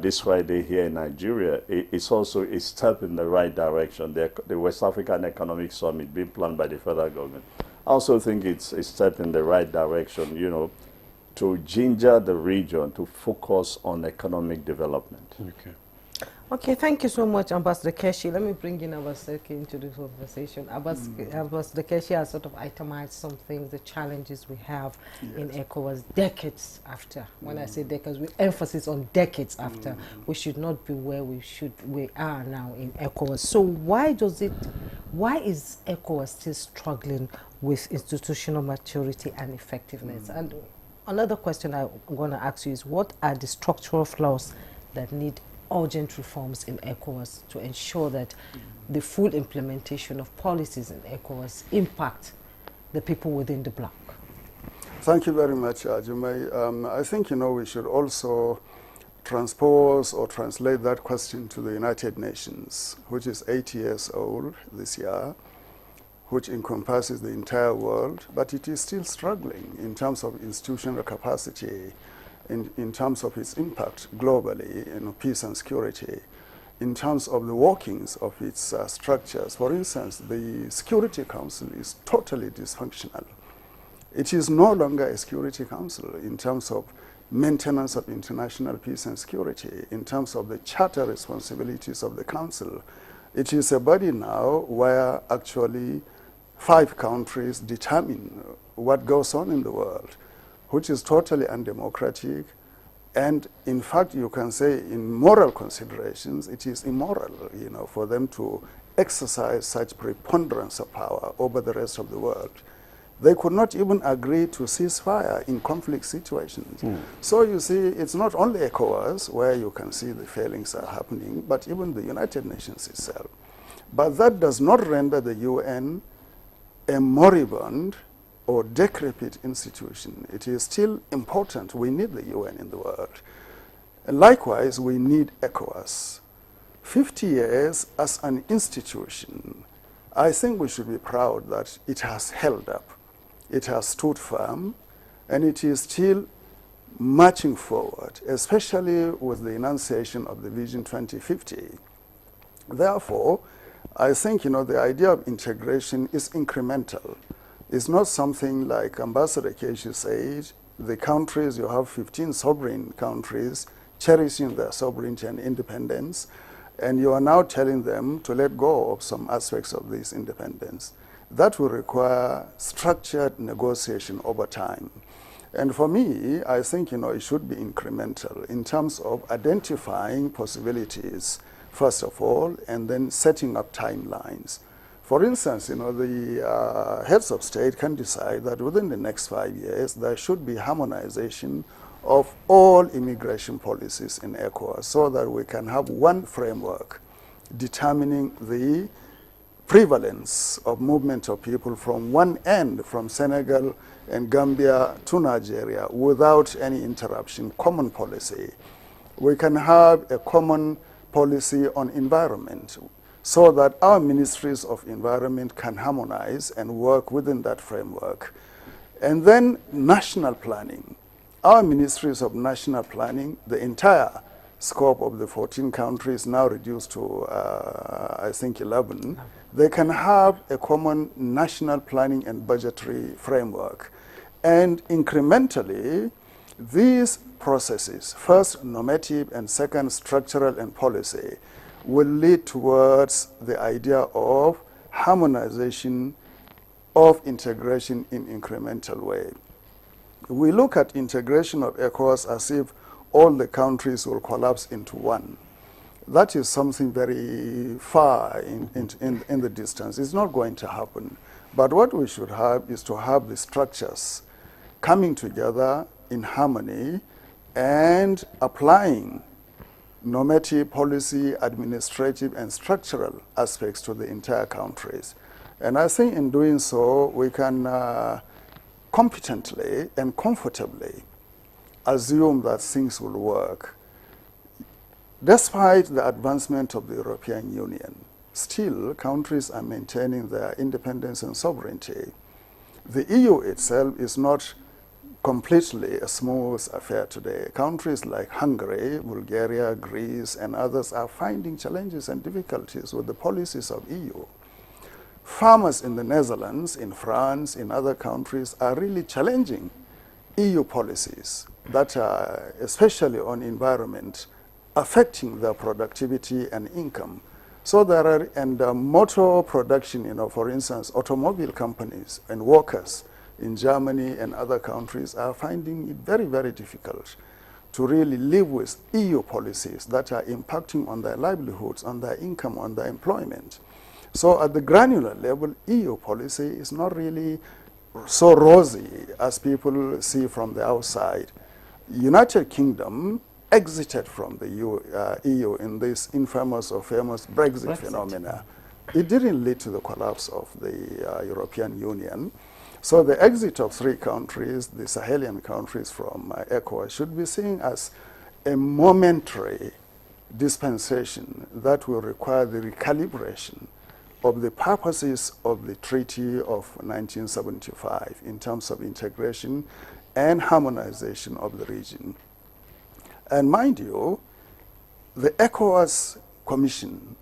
this Friday here in Nigeria is also a step in the right direction. The West African Economic Summit being planned by the federal government. I also think it's a step in the right direction, to ginger the region to focus on economic development.
Okay. Okay, thank you so much, Ambassador Keshi. Let me bring in Ambassador into the conversation. Ambassador Keshi has sort of itemized some things, the challenges we have in ECOWAS decades after. When I say decades, with emphasis on decades after, we should not be where we are now in ECOWAS. So why is ECOWAS still struggling with institutional maturity and effectiveness? And another question I'm going to ask you is, what are the structural flaws that need urgent reforms in ECOWAS to ensure that the full implementation of policies in ECOWAS impact the people within the bloc?
Thank you very much, Jumai. I think, we should also transpose or translate that question to the United Nations, which is 80 years old this year, which encompasses the entire world, but it is still struggling in terms of institutional capacity, in terms of its impact globally in peace and security, in terms of the workings of its structures. For instance, the Security Council is totally dysfunctional. It is no longer a Security Council in terms of maintenance of international peace and security, in terms of the charter responsibilities of the Council. It is a body now where actually 5 countries determine what goes on in the world, which is totally undemocratic, and in fact you can say in moral considerations it is immoral, for them to exercise such preponderance of power over the rest of the world. They could not even agree to cease fire in conflict situations. So you see, it's not only ECOWAS where you can see the failings are happening, but even the United Nations itself. But that does not render the UN a moribund or decrepit institution. It is still important. We need the UN in the world. And likewise, we need ECOWAS. 50 years as an institution, I think we should be proud that it has held up. It has stood firm, and it is still marching forward, especially with the enunciation of the Vision 2050. Therefore, I think, the idea of integration is incremental. It's not something like Ambassador Keshi said, the countries, you have 15 sovereign countries cherishing their sovereignty and independence, and you are now telling them to let go of some aspects of this independence. That will require structured negotiation over time. And for me, I think, it should be incremental in terms of identifying possibilities, first of all, and then setting up timelines. For instance, the heads of state can decide that within the next 5 years, there should be harmonization of all immigration policies in ECOWAS so that we can have one framework determining the prevalence of movement of people from one end, from Senegal and Gambia to Nigeria, without any interruption, common policy. We can have a common policy on environment, so that our ministries of environment can harmonize and work within that framework. And then national planning. Our ministries of national planning, the entire scope of the 14 countries now reduced to, I think, 11, they can have a common national planning and budgetary framework. And incrementally, these processes, first normative and second structural and policy, will lead towards the idea of harmonization of integration in incremental way. We look at integration of ECOWAS as if all the countries will collapse into one. That is something very far in the distance. It's not going to happen. But what we should have is to have the structures coming together in harmony and applying normative, policy, administrative, and structural aspects to the entire countries. And I think in doing so, we can competently and comfortably assume that things will work. Despite the advancement of the European Union, still countries are maintaining their independence and sovereignty. The EU itself is not completely a smooth affair today. Countries like Hungary, Bulgaria, Greece, and others are finding challenges and difficulties with the policies of EU. Farmers in the Netherlands, in France, in other countries are really challenging EU policies that are, especially on environment, affecting their productivity and income. So there are, and motor production, for instance, automobile companies and workers in Germany and other countries are finding it very, very difficult to really live with EU policies that are impacting on their livelihoods, on their income, on their employment. So at the granular level, EU policy is not really so rosy as people see from the outside. United Kingdom exited from the EU in this infamous or famous Brexit phenomena. It didn't lead to the collapse of the European Union. So the exit of 3 countries, the Sahelian countries from ECOWAS, should be seen as a momentary dispensation that will require the recalibration of the purposes of the Treaty of 1975 in terms of integration and harmonization of the region. And mind you, the ECOWAS Commission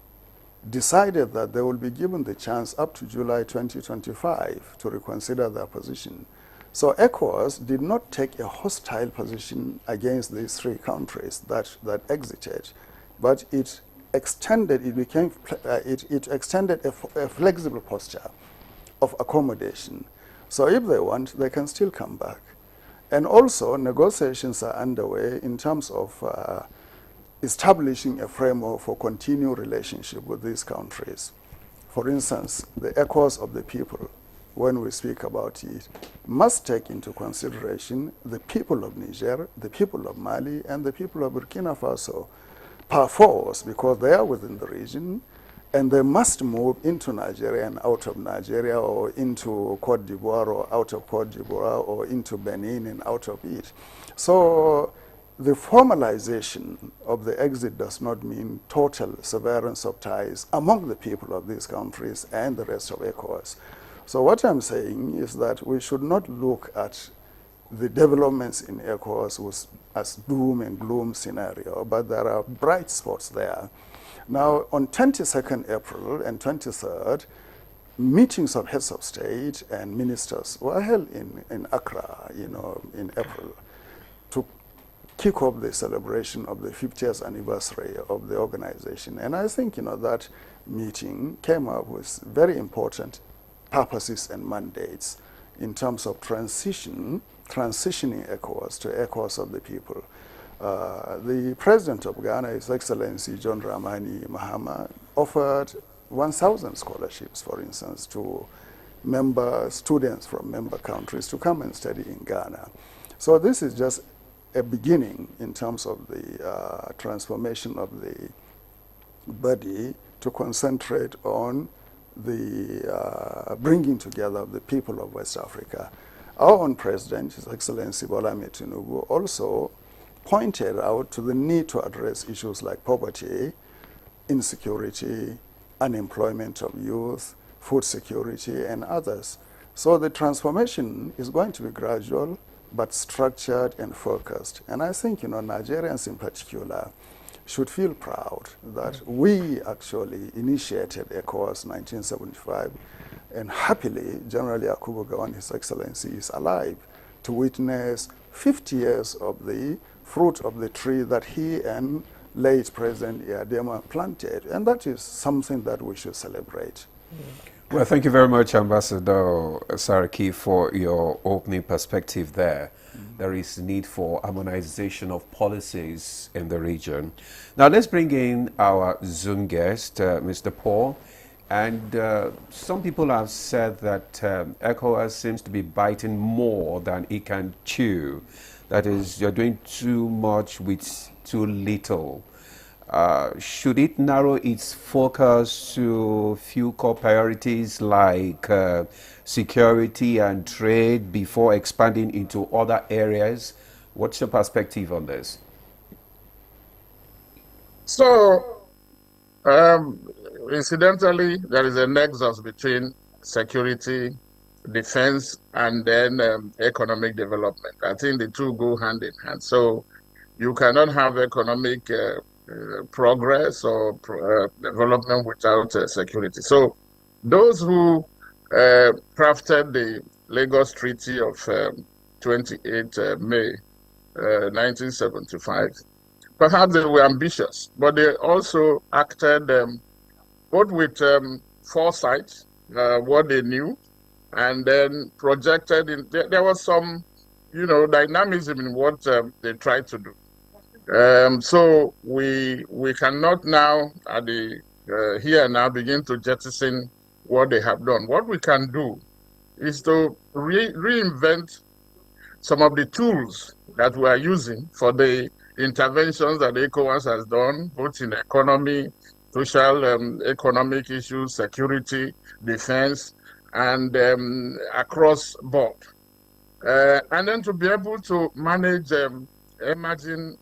decided that they will be given the chance up to July 2025 to reconsider their position. So ECOWAS did not take a hostile position against these 3 countries that exited, but it extended, it extended a flexible posture of accommodation. So if they want, they can still come back. And also, negotiations are underway in terms of establishing a framework for continued relationship with these countries. For instance, the ECOWAS of the people, when we speak about it, must take into consideration the people of Niger, the people of Mali, and the people of Burkina Faso, per force, because they are within the region, and they must move into Nigeria and out of Nigeria, or into Cote d'Ivoire or out of Cote d'Ivoire, or into Benin and out of it. So the formalization of the exit does not mean total severance of ties among the people of these countries and the rest of ECOWAS. So what I'm saying is that we should not look at the developments in ECOWAS as doom and gloom scenario, but there are bright spots there. Now, on 22nd April and 23rd, meetings of heads of state and ministers were held in Accra, in April, to kick off the celebration of the 50th anniversary of the organization. And I think, that meeting came up with very important purposes and mandates in terms of transitioning ECOWAS to ECOWAS of the people. The president of Ghana, His Excellency John Dramani Mahama, offered 1,000 scholarships, for instance, to students from member countries to come and study in Ghana. So this is just a beginning in terms of the transformation of the body to concentrate on the bringing together of the people of West Africa. Our own president, His Excellency Bola Ahmed Tinubu, also pointed out to the need to address issues like poverty, insecurity, unemployment of youth, food security, and others. So the transformation is going to be gradual, but structured and focused. And I think, Nigerians in particular should feel proud that we actually initiated ECOWAS 1975, and happily, General Yakubu Gowon, His Excellency, is alive to witness 50 years of the fruit of the tree that he and late President Iadema planted. And that is something that we should celebrate.
Well, thank you very much, Ambassador Saraki, for your opening perspective there. There is need for harmonization of policies in the region. Now, let's bring in our Zoom guest, Mr. Paul. And some people have said that ECOWAS seems to be biting more than it can chew. That is, you're doing too much with too little. Should it narrow its focus to few core priorities like security and trade before expanding into other areas What's your perspective on this?
So, incidentally, there is a nexus between security, defense, and then economic development. I think the two go hand in hand. So you cannot have economic progress or development without security. So those who crafted the Lagos Treaty of 28 May 1975, perhaps they were ambitious, but they also acted both with foresight, what they knew, and then projected in. There was some, dynamism in what they tried to do. So we cannot now, at the here now, begin to jettison what they have done. What we can do is to reinvent some of the tools that we are using for the interventions that ECOWAS has done, both in economy, social, economic issues, security, defense, and across board. And then to be able to manage emerging,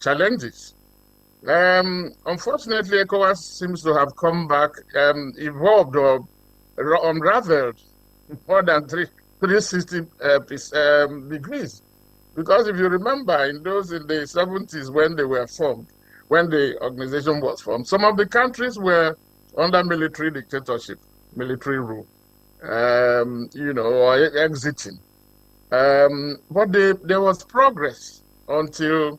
challenges. Unfortunately, ECOWAS seems to have come back, evolved or unraveled more than 360 degrees. Because if you remember, in the 70s when they were formed, when the organization was formed, some of the countries were under military dictatorship, military rule, or exiting. But there was progress until,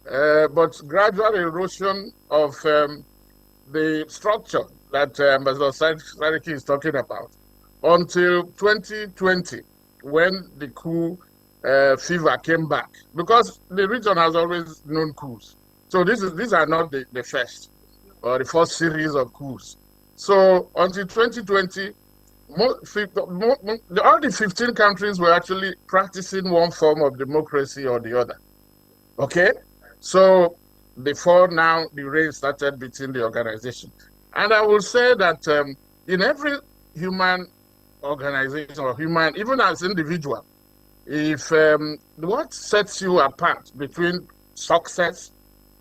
but gradual erosion of the structure that Ambassador Sariki is talking about, until 2020, when the coup fever came back, because the region has always known coups. So these are not the first or the first series of coups. So until 2020, all the 15 countries were actually practicing one form of democracy or the other. Okay? So before now, the race started between the organization. And I will say that in every human organization or human, even as individual, if what sets you apart between success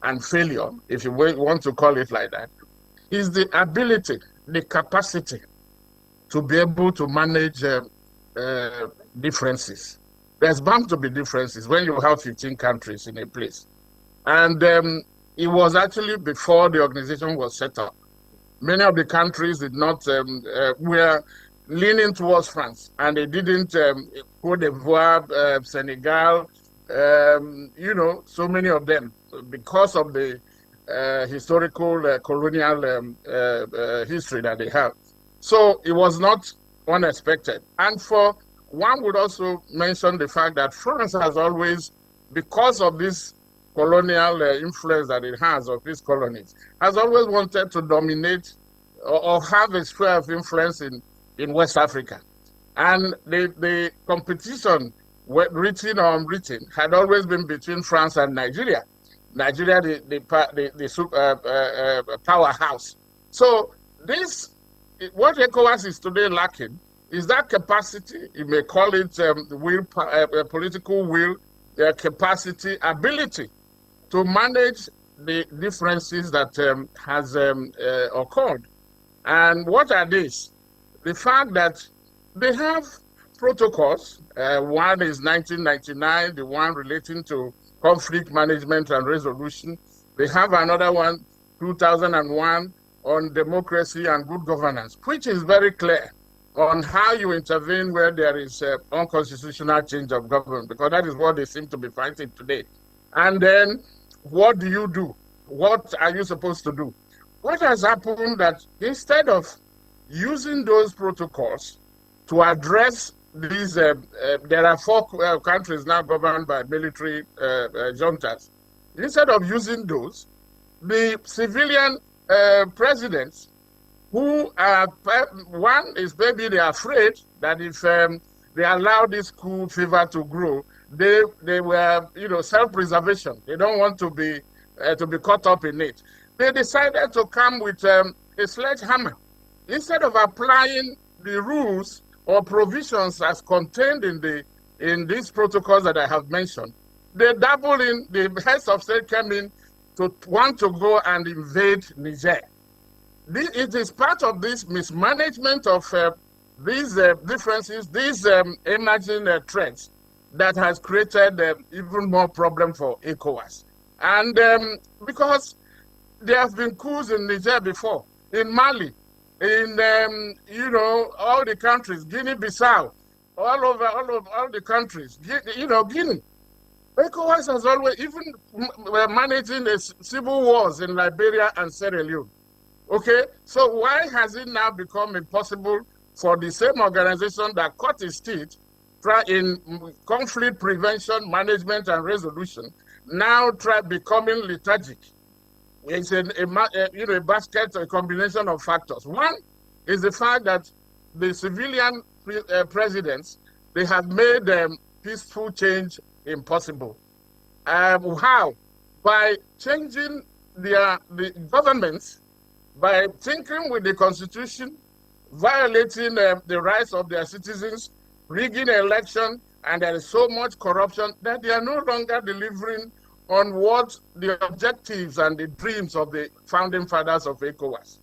and failure, if you want to call it like that, is the ability, the capacity to be able to manage differences. There's bound to be differences when you have 15 countries in a place. And it was actually before the organization was set up. Many of the countries did not, were leaning towards France, and they didn't, Cote d'Ivoire, Senegal, so many of them, because of the historical colonial history that they have. So it was not unexpected. And one would also mention the fact that France has always, because of this colonial influence that it has of these colonies, has always wanted to dominate or have a sphere of influence in West Africa. And the competition, written or unwritten, had always been between France and Nigeria. Nigeria, the powerhouse. So what ECOWAS is today lacking is that capacity. You may call it political will, capacity, ability to manage the differences that has occurred. And what are these? The fact that they have protocols. One is 1999, the one relating to conflict management and resolution. They have another one, 2001, on democracy and good governance, which is very clear on how you intervene where there is unconstitutional change of government, because that is what they seem to be fighting today. And then what do you do? What are you supposed to do? What has happened that instead of using those protocols to address these, there are 4 countries now governed by military juntas. Instead of using those, the civilian presidents, who are, one is maybe they're afraid that if they allow this coup fever to grow, they were, self-preservation. They don't want to be caught up in it. They decided to come with a sledgehammer. Instead of applying the rules or provisions as contained in in these protocols that I have mentioned, they dabble in, the heads of state came in to want to go and invade Niger. It is part of this mismanagement of these differences, these emerging threats that has created even more problem for ECOWAS. And because there have been coups in Niger before, in Mali, in all the countries, Guinea-Bissau, all the countries, Guinea. ECOWAS has always, even managing the civil wars in Liberia and Sierra Leone. Okay, so why has it now become impossible for the same organization that cut its teeth in conflict prevention, management, and resolution, now try becoming lethargic? It's a basket, a combination of factors. One is the fact that the civilian presidents, they have made peaceful change impossible. How? By changing the governments, by tinkering with the constitution, violating the rights of their citizens, rigging an election, and there is so much corruption that they are no longer delivering on what the objectives and the dreams of the founding fathers of ECOWAS.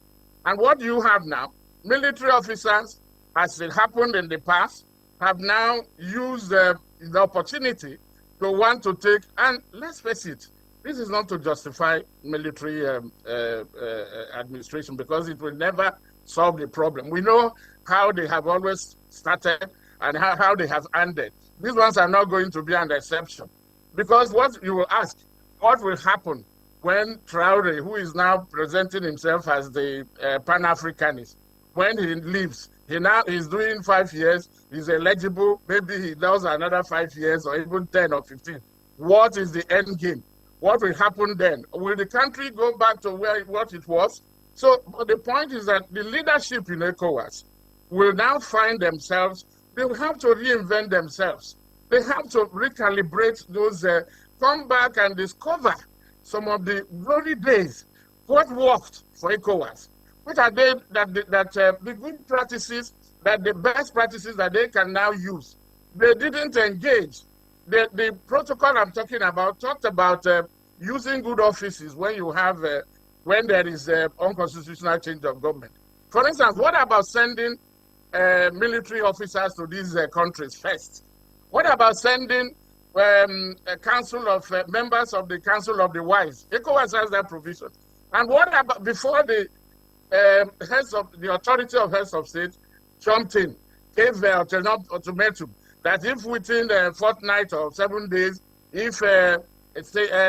And what you have now, military officers, as it happened in the past, have now used the opportunity to want to take, and let's face it, this is not to justify military administration, because it will never solve the problem. We know how they have always started and how they have ended. These ones are not going to be an exception. Because what you will ask, what will happen when Traore, who is now presenting himself as the Pan-Africanist, when he leaves, he's doing 5 years, he's eligible, maybe he does another 5 years or even 10 or 15. What is the end game? What will happen then? Will the country go back to what it was? So the point is that the leadership in ECOWAS will now find themselves, they will have to reinvent themselves. They have to recalibrate those, come back and discover some of the glory days, what worked for ECOWAS. What are they the good practices, that the best practices that they can now use? They didn't engage. The protocol I'm talking about talked about using good offices when you have when there is unconstitutional change of government. For instance, what about sending military officers to these countries first? What about sending a council of members of the Council of the Wise? ECOWAS has that provision. And what about before the heads of the authority of heads of state jumped in, gave an ultimatum that if within a fortnight or 7 days, if they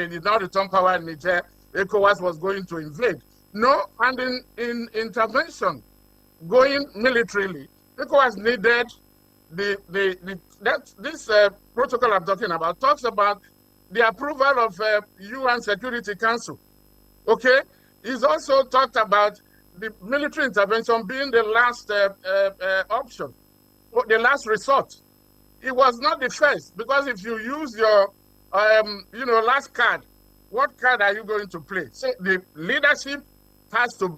did not return power in Niger, ECOWAS was going to invade. No, and in intervention, going militarily, ECOWAS needed this protocol I'm talking about talks about the approval of UN Security Council. Okay, he's also talked about the military intervention being the last option, the last resort. It was not the first, because if you use your last card, what card are you going to play? So the leadership has to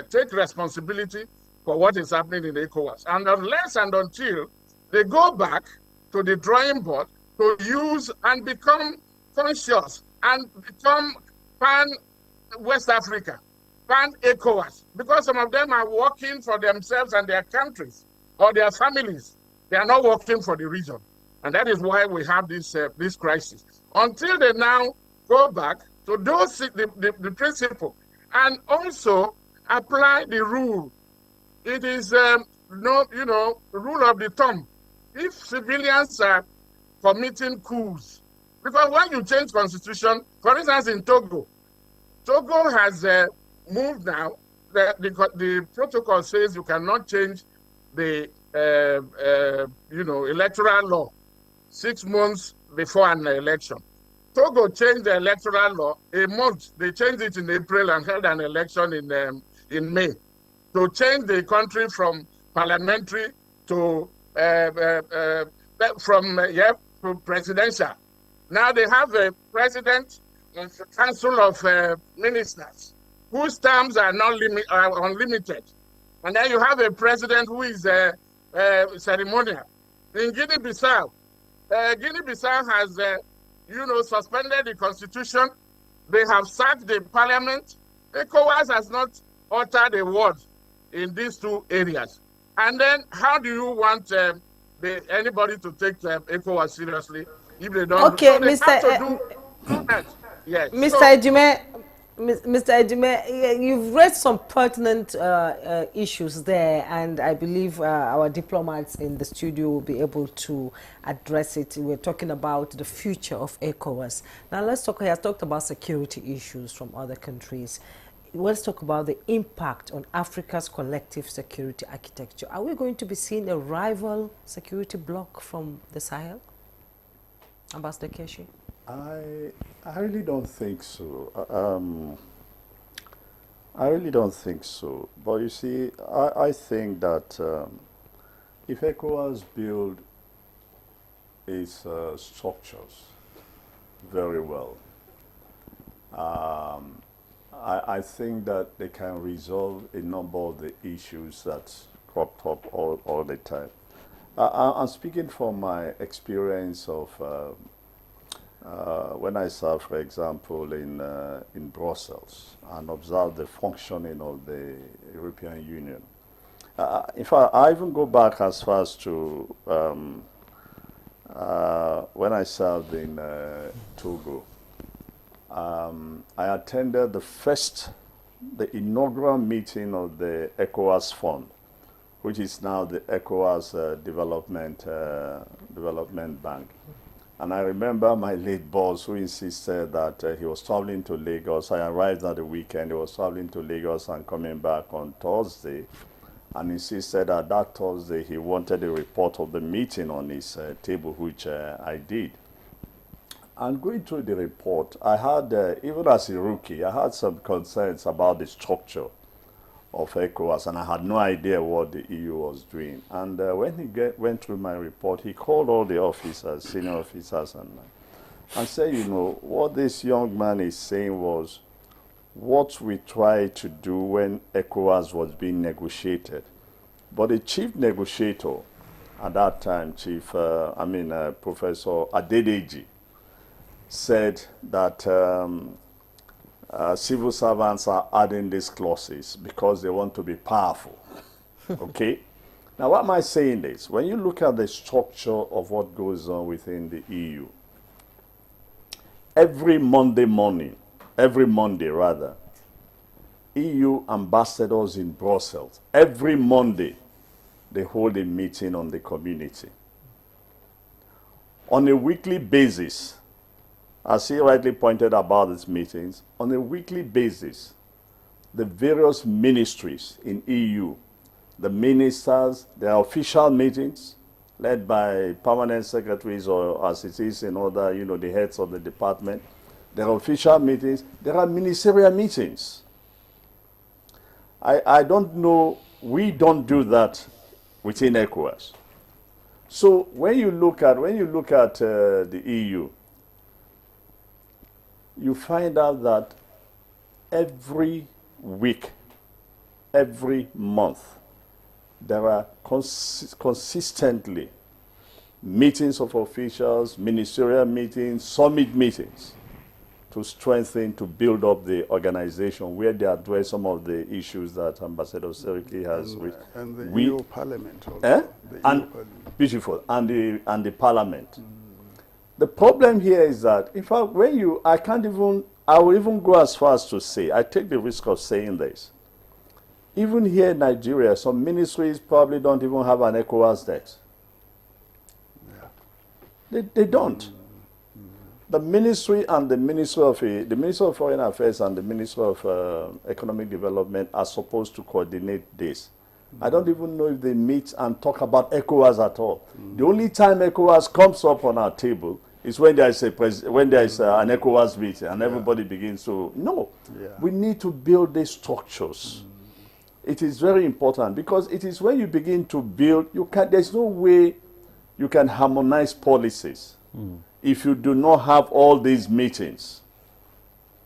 take responsibility for what is happening in ECOWAS. And unless and until they go back to the drawing board to use and become conscious and become pan-West Africa, pan-ECOWAS, because some of them are working for themselves and their countries or their families. They are not working for the region. And that is why we have this crisis. Until they now go back to those the principle and also apply the rule. It is rule of the thumb. If civilians are committing coups, because when you change constitution, for instance, in Togo has moved now. The protocol says you cannot change the electoral law 6 months before an election. Togo changed the electoral law a month. They changed it in April and held an election in May to change the country from parliamentary to presidential. Now they have a president and a council of ministers whose terms are unlimited, and then you have a president who is ceremonial. in Guinea-Bissau. Guinea-Bissau has, suspended the constitution. They have sacked the parliament. ECOWAS has not uttered a word in these two areas. And then how do you want anybody to take ECOWAS seriously if they don't?
Okay,
so they
Mr.
have to do that. Yes.
Mr.
So,
Ejime, Mr. Ejime, you've raised some pertinent issues there, and I believe our diplomats in the studio will be able to address it. We're talking about the future of ECOWAS. Now let's talk, he has talked about security issues from other countries. Let's talk about the impact on Africa's collective security architecture. Are we going to be seeing a rival security bloc from the Sahel? Ambassador Keshi?
I really don't think so. I really don't think so. But you see, I think that if ECOWAS build its structures very well, I think that they can resolve a number of the issues that cropped up all the time. I'm speaking from my experience of when I served, for example, in Brussels and observed the functioning of the European Union. In fact, I even go back as far as to when I served in Togo. I attended the inaugural meeting of the ECOWAS Fund, which is now the ECOWAS Development Bank. And I remember my late boss who insisted that he was traveling to Lagos. I arrived at the weekend. He was traveling to Lagos and coming back on Thursday, and insisted that that Thursday he wanted a report of the meeting on his table, which I did. And going through the report, I had, even as a rookie, I had some concerns about the structure of ECOWAS, and I had no idea what the EU was doing. And when he went through my report, he called all the officers, senior officers, and said, you know, what this young man is saying was what we tried to do when ECOWAS was being negotiated. But the chief negotiator at that time, Professor Adedeji, said that civil servants are adding these clauses because they want to be powerful. Okay? Now, why am I saying this? When you look at the structure of what goes on within the EU, every Monday, EU ambassadors in Brussels, every Monday, they hold a meeting on the community. On a weekly basis, as he rightly pointed about these meetings, on a weekly basis, the various ministries in EU, the ministers, their official meetings, led by permanent secretaries or as it is in other, the heads of the department, their official meetings, there are ministerial meetings. I don't know, we don't do that within ECOWAS. So when you look at the EU, you find out that every week, every month, there are consistently meetings of officials, ministerial meetings, summit meetings to strengthen, to build up the organization where they address some of the issues that Ambassador Seriki has.
And the EU Parliament also.
Beautiful. And the Parliament. The problem here is that, in fact, I will even go as far as to say, I take the risk of saying this. Even here in Nigeria, some ministries probably don't even have an ECOWAS desk. Yeah. They don't. The ministry and the Ministry of Foreign Affairs and the Ministry of Economic Development are supposed to coordinate this. I don't even know if they meet and talk about ECOWAS at all. The only time ECOWAS comes up on our table is when there is an ECOWAS meeting and everybody begins to, we need to build these structures. It is very important because it is when you begin to build, there's no way you can harmonize policies if you do not have all these meetings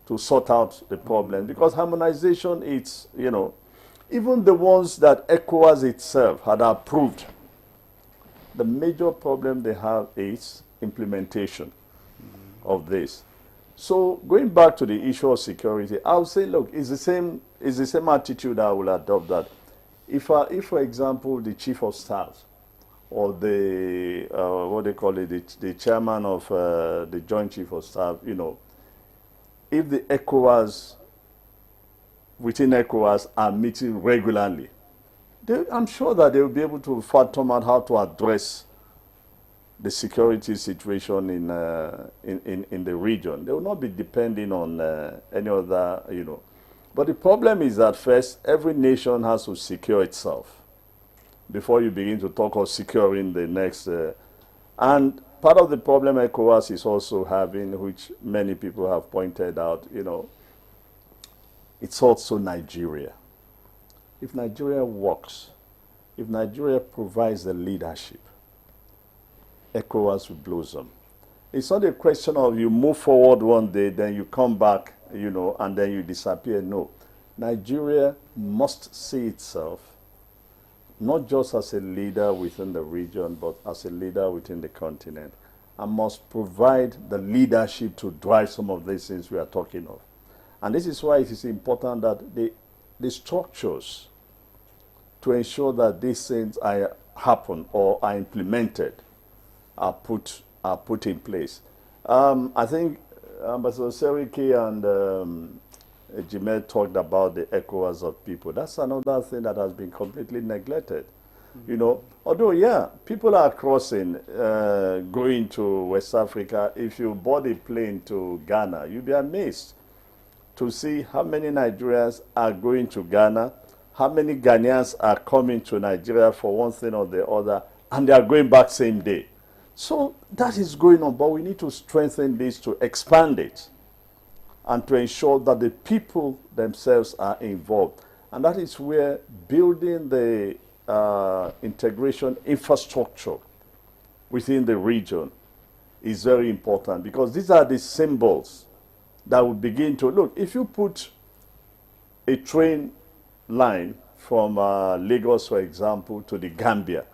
to sort out the problem. Because harmonization, it's, even the ones that ECOWAS itself had approved the major problem they have is implementation of this. So going back to the issue of security, I would say, look, it's the same attitude I will adopt, that if for example, the chief of staff or the, what they call it, the chairman of the joint chief of staff, you know, if the ECOWAS, within ECOWAS are meeting regularly, I'm sure that they will be able to fathom out how to address the security situation in the region. They will not be depending on any other, you know. But the problem is that first, every nation has to secure itself before you begin to talk of securing the next. And part of the problem ECOWAS is also having, which many people have pointed out, you know, it's also Nigeria. If Nigeria works, if Nigeria provides the leadership, ECOWAS will blossom. It's not a question of you move forward one day, then you come back, you know, and then you disappear. No. Nigeria must see itself not just as a leader within the region, but as a leader within the continent, and must provide the leadership to drive some of these things we are talking of. And this is why it is important that the structures to ensure that these things happen or are implemented are put in place. I think Ambassador Seriki and Jimel talked about the ECOWAS of people. That's another thing that has been completely neglected. You know, although, yeah, people are crossing, going to West Africa. If you board a plane to Ghana, you'll be amazed to see how many Nigerians are going to Ghana, how many Ghanaians are coming to Nigeria for one thing or the other, and they are going back same day. So that is going on, but we need to strengthen this, to expand it, and to ensure that the people themselves are involved. And that is where building the integration infrastructure within the region is very important, because these are the symbols that will begin to, look, if you put a train line from Lagos, for example, to the Gambia,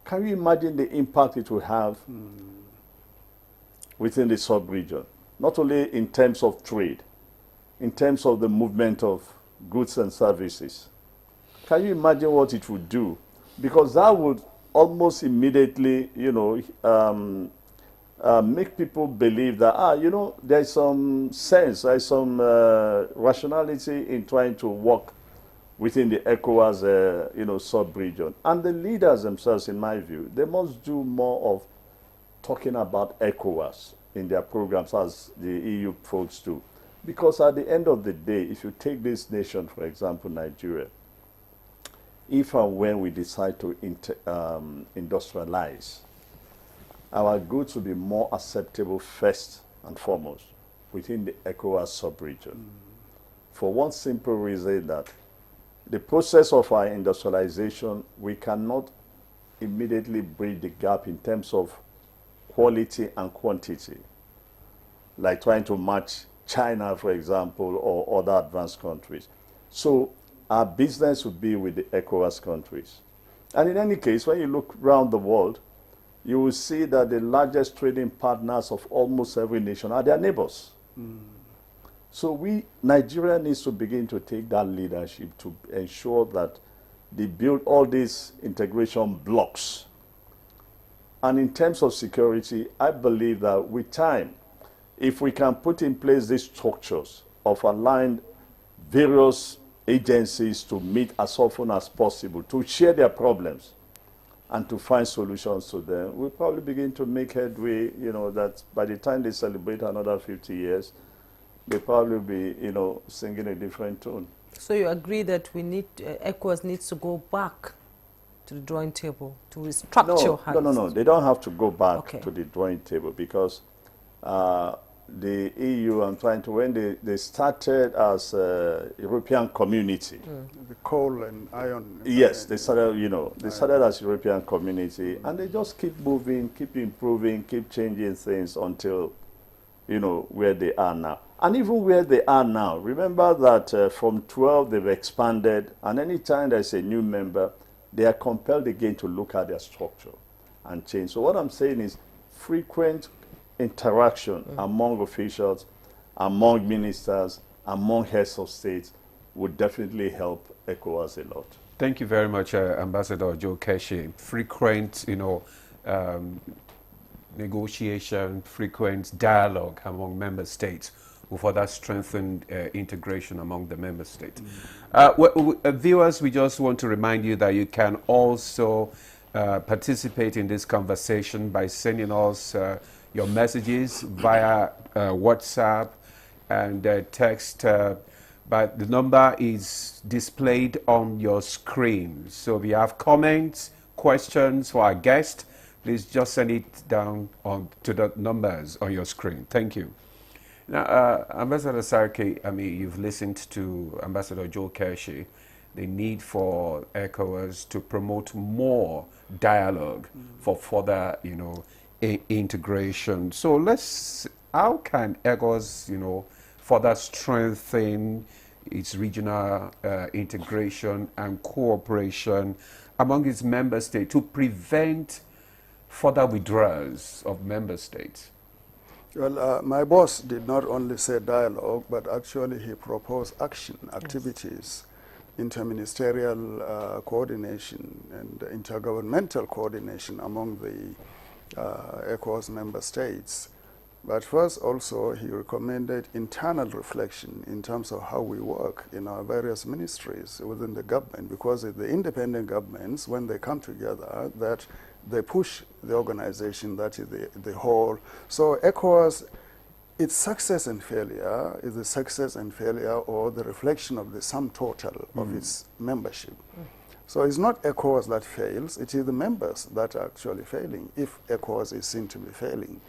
can you imagine the impact it will have within the sub-region? Not only in terms of trade, in terms of the movement of goods and services. Can you imagine what it would do? Because that would almost immediately, you know, make people believe that, you know, there's some sense, there's some rationality in trying to work within the ECOWAS, you know, sub-region. And the leaders themselves, in my view, they must do more of talking about ECOWAS in their programs as the EU folks do. Because at the end of the day, if you take this nation, for example, Nigeria, if and when we decide to industrialize, our goods will be more acceptable first and foremost within the ECOWAS sub-region. For one simple reason, that the process of our industrialization, we cannot immediately bridge the gap in terms of quality and quantity, like trying to match China, for example, or other advanced countries. So our business would be with the ECOWAS countries. And in any case, when you look around the world, you will see that the largest trading partners of almost every nation are their neighbors. So Nigeria needs to begin to take that leadership to ensure that they build all these integration blocks. And in terms of security, I believe that with time, if we can put in place these structures of aligned various agencies to meet as often as possible, to share their problems and to find solutions to them, we'll probably begin to make headway, you know, that by the time they celebrate another 50 years, they'll probably be, you know, singing a different tune.
So you agree that we need, ECOWAS needs to go back to the drawing table to restructure?
No. They don't have to go back to the drawing table, because the EU, I'm trying to, when they started as a European community.
The coal and iron.
Yes, they started, you know, they started as European community, and they just keep moving, keep improving, keep changing things until, you know, where they are now. And even where they are now, remember that from 12 they've expanded, and anytime there's a new member, they are compelled again to look at their structure. and change. So what I'm saying is frequent interaction among officials, among ministers, among heads of states would definitely help ECOWAS a lot.
Thank you very much, Ambassador Joe Keshi. Frequent, negotiation, frequent dialogue among member states will further strengthen integration among the member states. Viewers, we just want to remind you that you can also participate in this conversation by sending us your messages via WhatsApp and text. But the number is displayed on your screen. So if you have comments, questions for our guest, please just send it down to the numbers on your screen. Thank you. Now, Ambassador Sarki, you've listened to Ambassador Joe Keshi, the need for ECOWAS to promote more dialogue for further, integration. So how can ECOWAS, further strengthen its regional integration and cooperation among its member states to prevent further withdrawals of member states?
Well, my boss did not only say dialogue, but actually he proposed action, activities, interministerial coordination and intergovernmental coordination among the ECOWAS member states. But first also he recommended internal reflection in terms of how we work in our various ministries within the government, because the independent governments, when they come together, that they push the organization, that is the whole. So ECOWAS, its success and failure is the success and failure or the reflection of the sum total of its membership. So it's not ECOWAS that fails, it is the members that are actually failing if ECOWAS is seen to be failing.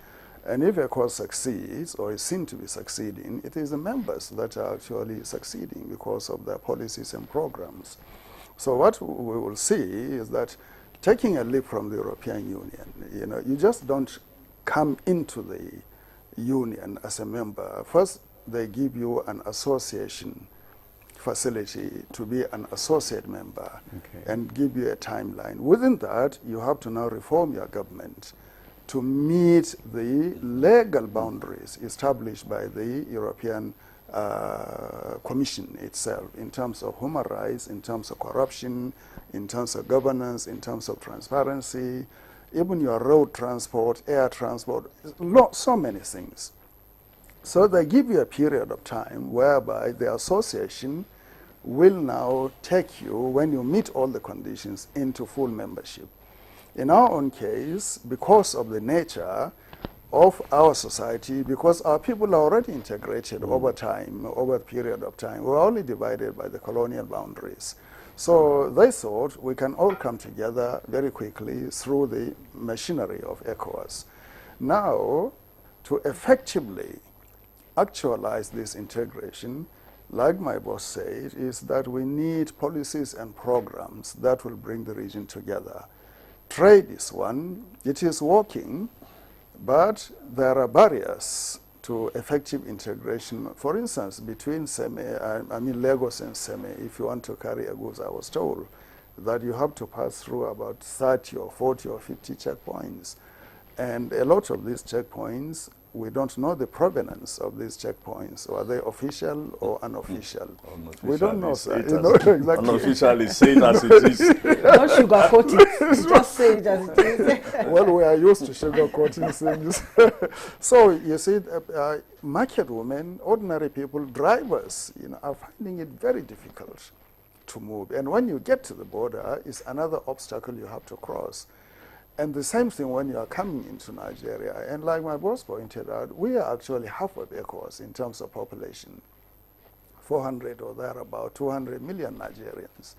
And if ECOWAS succeeds or is seen to be succeeding, it is the members that are actually succeeding because of their policies and programs. So what we will see is that taking a leap from the European Union, you just don't come into the union as a member. First, they give you an association facility to be an associate member and give you a timeline. Within that, you have to now reform your government to meet the legal boundaries established by the European Commission itself in terms of human rights, in terms of corruption, in terms of governance, in terms of transparency, even your road transport, air transport, so many things. So they give you a period of time whereby the association will now take you, when you meet all the conditions, into full membership. In our own case, because of the nature of our society, because our people are already integrated over time, over a period of time, we're only divided by the colonial boundaries. So they thought we can all come together very quickly through the machinery of ECOWAS. Now, to effectively actualize this integration, like my boss said, is that we need policies and programs that will bring the region together. Trade is one. It is working, but there are barriers to effective integration. For instance, between Lagos and Seme, if you want to carry a goods, I was told that you have to pass through about 30 or 40 or 50 checkpoints. And a lot of these checkpoints, we don't know the provenance of these checkpoints. Are they official or unofficial? We don't know. Exactly.
Unofficially, say it as it is.
Don't sugarcoat it. Just say it as it is.
Well, we are used to sugarcoating things. So you see, market women, ordinary people, drivers, are finding it very difficult to move. And when you get to the border, it's another obstacle you have to cross. And the same thing when you are coming into Nigeria. And like my boss pointed out, we are actually half of ECOWAS in terms of population, 400 or thereabout, 200 million Nigerians.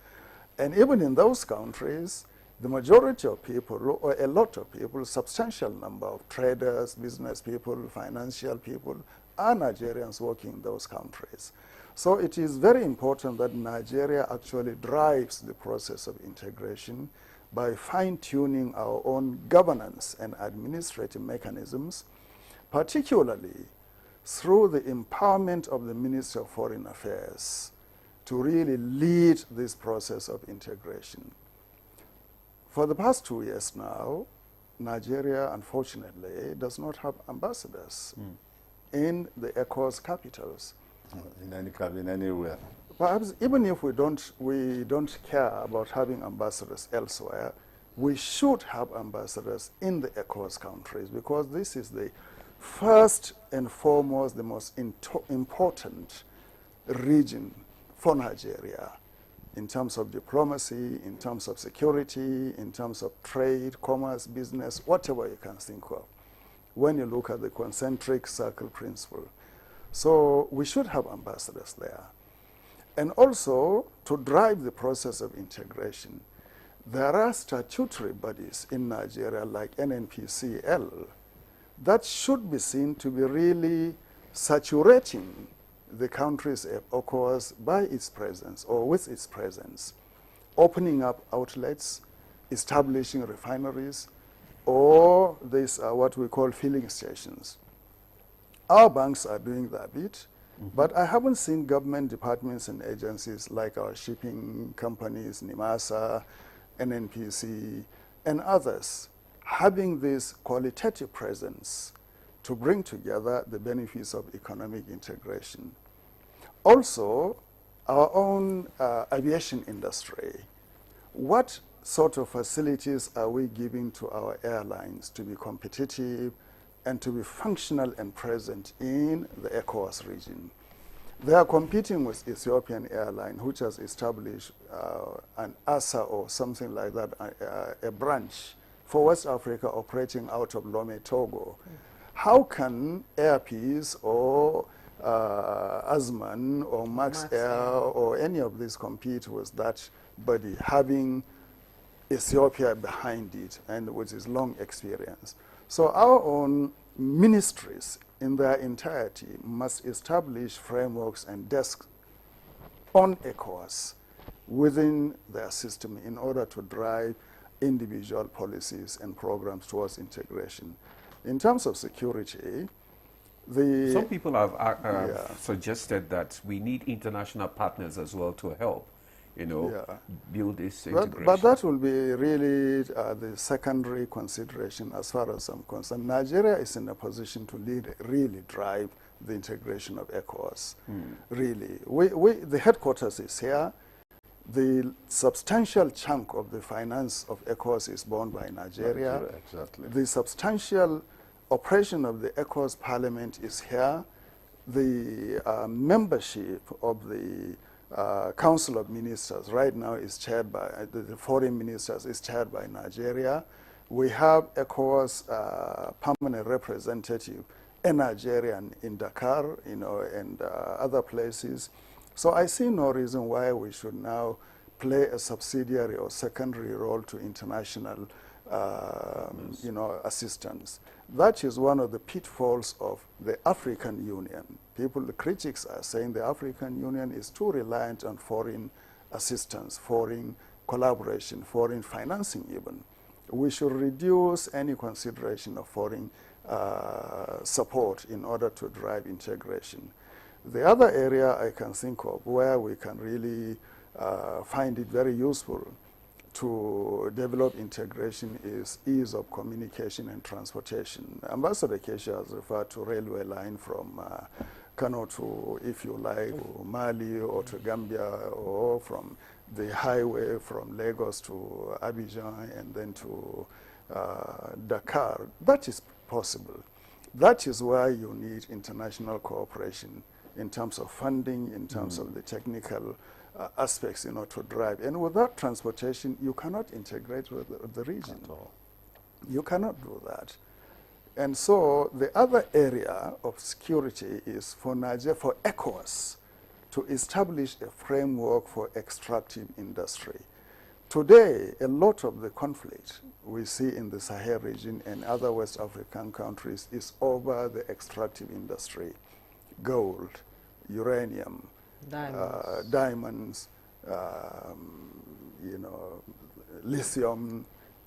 And even in those countries, the majority of people, or a lot of people, substantial number of traders, business people, financial people, are Nigerians working in those countries. So it is very important that Nigeria actually drives the process of integration by fine-tuning our own governance and administrative mechanisms, particularly through the empowerment of the Ministry of Foreign Affairs to really lead this process of integration. For the past 2 years now, Nigeria, unfortunately, does not have ambassadors in the ECOWAS capitals.
In anywhere.
Perhaps even if we don't care about having ambassadors elsewhere, we should have ambassadors in the ECOWAS countries, because this is the first and foremost, the most important region for Nigeria in terms of diplomacy, in terms of security, in terms of trade, commerce, business, whatever you can think of, when you look at the concentric circle principle. So we should have ambassadors there. And also, to drive the process of integration, there are statutory bodies in Nigeria like NNPCL that should be seen to be really saturating the country's ECOWAS by its presence or with its presence, opening up outlets, establishing refineries, or this what we call filling stations. Our banks are doing that bit, but I haven't seen government departments and agencies like our shipping companies, NIMASA, NNPC, and others having this qualitative presence to bring together the benefits of economic integration. Also, our own aviation industry. What sort of facilities are we giving to our airlines to be competitive and to be functional and present in the ECOWAS region? They are competing with Ethiopian Airlines, which has established an ASA or something like that, a branch for West Africa operating out of Lome, Togo. How can Air Peace or Azman or Max Air or any of these compete with that body, having Ethiopia behind it and with its long experience? So our own ministries in their entirety must establish frameworks and desks on ECOWAS within their system in order to drive individual policies and programs towards integration. In terms of security, some
people have suggested that we need international partners as well to help, build this integration.
But that will be really the secondary consideration as far as I'm concerned. Nigeria is in a position to really drive the integration of ECOWAS. Really, the headquarters is here. The substantial chunk of the finance of ECOWAS is borne by Nigeria.
Exactly.
The substantial operation of the ECOWAS Parliament is here. The membership of the Council of Ministers right now is chaired by, the foreign ministers is chaired by Nigeria. We have ECOWAS permanent representative in Nigeria and in Dakar, and other places. So I see no reason why we should now play a subsidiary or secondary role to international assistance. That is one of the pitfalls of the African Union. The critics are saying the African Union is too reliant on foreign assistance, foreign collaboration, foreign financing even. We should reduce any consideration of foreign support in order to drive integration. The other area I can think of where we can really find it very useful to develop integration is ease of communication and transportation. Ambassador Kesha has referred to railway line from Kano to, if you like, Mali or to Gambia, or from the highway from Lagos to Abidjan and then to Dakar. That is possible. That is why you need international cooperation in terms of funding, in terms of the technical aspects, to drive. And without transportation, you cannot integrate with the region. You cannot do that. And so the other area of security is for Nigeria, for ECOWAS, to establish a framework for extractive industry. Today, a lot of the conflict we see in the Sahel region and other West African countries is over the extractive industry. Gold, uranium, diamonds, lithium,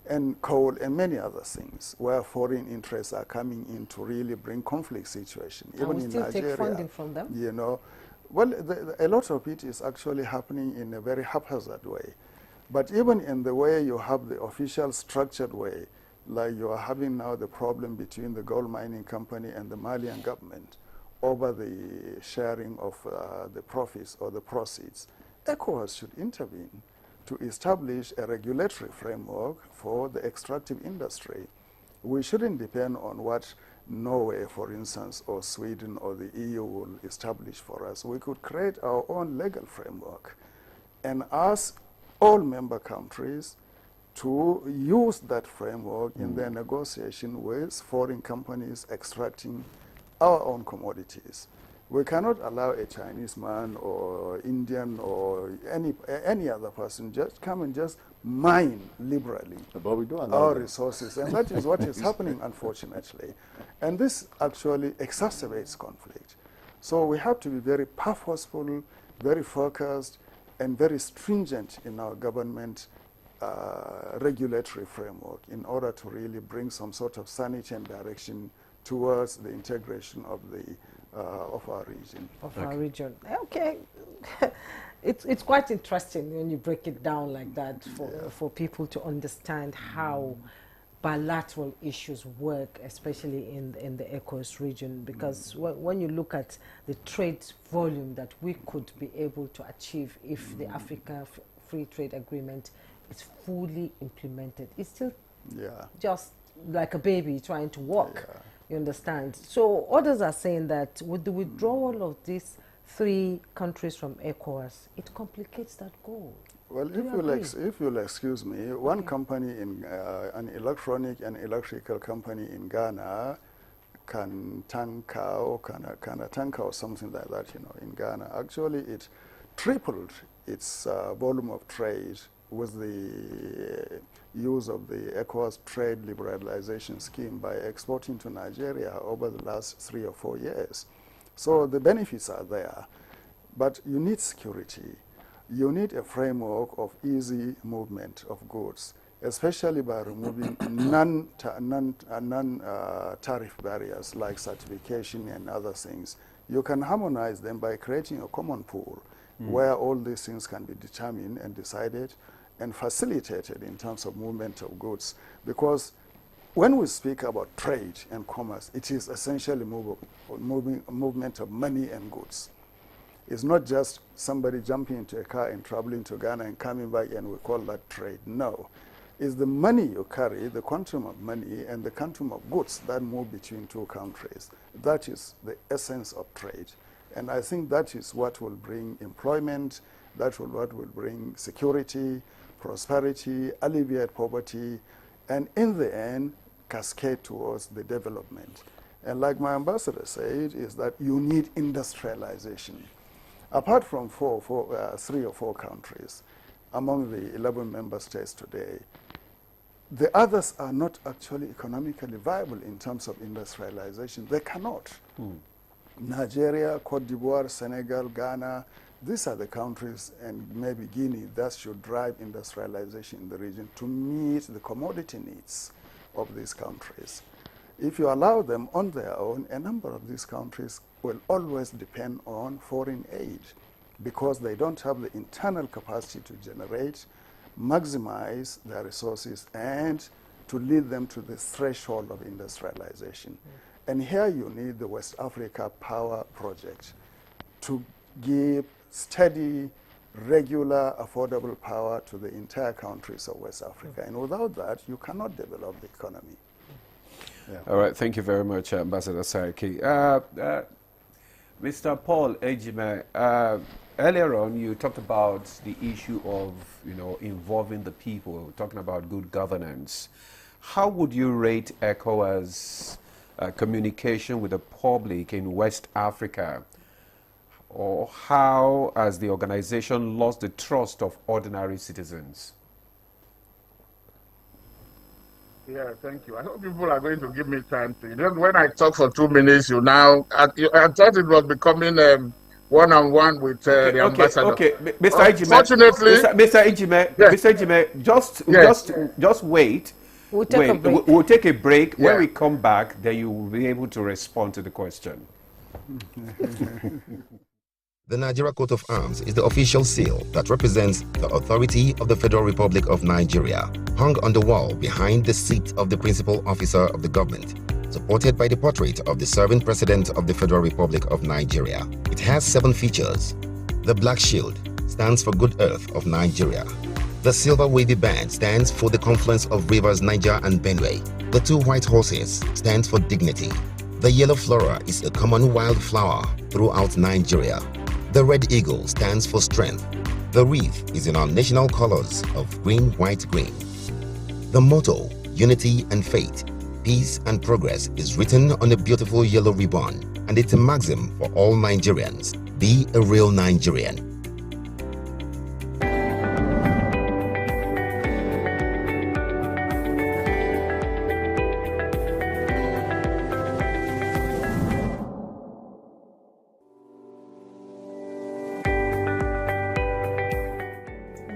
and coal, and many other things, where foreign interests are coming in to really bring conflict situation.
Even in Nigeria, take funding from them?
Well, a lot of it is actually happening in a very haphazard way. But even in the way you have the official structured way, like you are having now the problem between the gold mining company and the Malian government over the sharing of the profits or the proceeds, ECOWAS should intervene to establish a regulatory framework for the extractive industry. We shouldn't depend on what Norway, for instance, or Sweden or the EU will establish for us. We could create our own legal framework and ask all member countries to use that framework in their negotiation with foreign companies extracting our own commodities. We cannot allow a Chinese man or Indian or any other person just come and just mine liberally our resources. And that is what is happening, unfortunately. And this actually exacerbates conflict. So we have to be very purposeful, very focused, and very stringent in our government regulatory framework in order to really bring some sort of sanity and direction towards the integration of the of our region.
Our region. Okay. It's quite interesting when you break it down like that for people to understand how bilateral issues work, especially in the ECOWAS region, because when you look at the trade volume that we could be able to achieve if the Africa Free Trade Agreement is fully implemented, it's still just like a baby trying to walk. You understand? So others are saying that with the withdrawal of these 3 countries from ECOWAS, it complicates that goal.
Well, if you'll excuse me, one company in an electronic and electrical company in Ghana, Kantanka or something like that, in Ghana, actually it tripled its volume of trade with the use of the ECOWAS trade liberalization scheme by exporting to Nigeria over the last 3 or 4 years. So the benefits are there, but you need security. You need a framework of easy movement of goods, especially by removing non-tariff barriers like certification and other things. You can harmonize them by creating a common pool where all these things can be determined and decided and facilitated in terms of movement of goods. Because when we speak about trade and commerce, it is essentially movement of money and goods. It's not just somebody jumping into a car and traveling to Ghana and coming back and we call that trade. No. It's the money you carry, the quantum of money and the quantum of goods that move between 2 countries. That is the essence of trade. And I think that is what will bring employment, what will bring security, prosperity, alleviate poverty, and in the end, cascade towards the development. And like my ambassador said, is that you need industrialization. Apart from 3 or 4 countries among the 11 member states today, the others are not actually economically viable in terms of industrialization. They cannot. Nigeria, Cote d'Ivoire, Senegal, Ghana, these are the countries, and maybe Guinea, that should drive industrialization in the region to meet the commodity needs of these countries. If you allow them on their own, a number of these countries will always depend on foreign aid because they don't have the internal capacity to generate, maximize their resources, and to lead them to the threshold of industrialization. And here you need the West Africa Power Project to give steady, regular, affordable power to the entire countries of West Africa. And without that, you cannot develop the economy.
All right, thank you very much, Ambassador Sarki. Mr. Paul Ejime, earlier on you talked about the issue of, involving the people, talking about good governance. How would you rate ECOWAS communication with the public in West Africa? Or how has the organization lost the trust of ordinary citizens?
Yeah, thank you. I hope people are going to give me time to. When I talk for 2 minutes, I thought it was becoming one-on-one with the ambassador.
Okay, Mr. Ejime.
Fortunately,
Mr. Ejime, Mr. Ejime, just wait.
We'll take a break.
We'll take a break. When we come back, then you will be able to respond to the question.
The Nigeria Coat of Arms is the official seal that represents the authority of the Federal Republic of Nigeria. hung on the wall behind the seat of the principal officer of the government, supported by the portrait of the serving president of the Federal Republic of Nigeria. It has 7 features. The black shield stands for Good Earth of Nigeria. The silver wavy band stands for the confluence of rivers Niger and Benue. The 2 white horses stands for dignity. The yellow flora is a common wildflower throughout Nigeria. The red eagle stands for strength. The wreath is in our national colors of green, white, green. The motto, unity and faith, peace and progress, is written on a beautiful yellow ribbon, and it's a maxim for all Nigerians. Be a real Nigerian.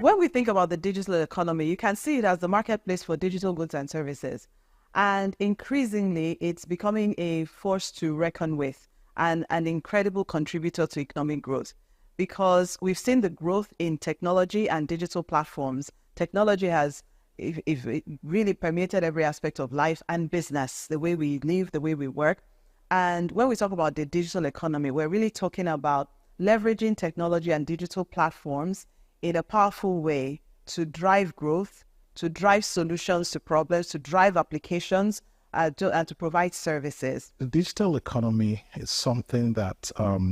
When we think about the digital economy, you can see it as the marketplace for digital goods and services. And increasingly, it's becoming a force to reckon with and an incredible contributor to economic growth, because we've seen the growth in technology and digital platforms. Technology has it really permeated every aspect of life and business, the way we live, the way we work. And when we talk about the digital economy, we're really talking about leveraging technology and digital platforms in a powerful way to drive growth, to drive solutions to problems, to drive applications, and to provide services.
The digital economy is something that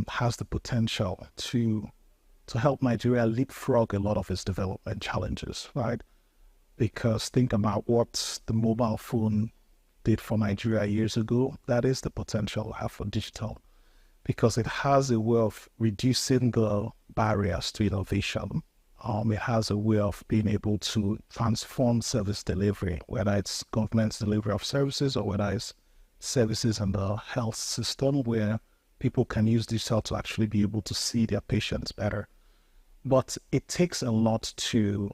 has the potential to help Nigeria leapfrog a lot of its development challenges, right? Because think about what the mobile phone did for Nigeria years ago. That is the potential we have for digital, because it has a way of reducing the barriers to innovation. It has a way of being able to transform service delivery, whether it's government's delivery of services or whether it's services in the health system, where people can use digital to actually be able to see their patients better. But it takes a lot to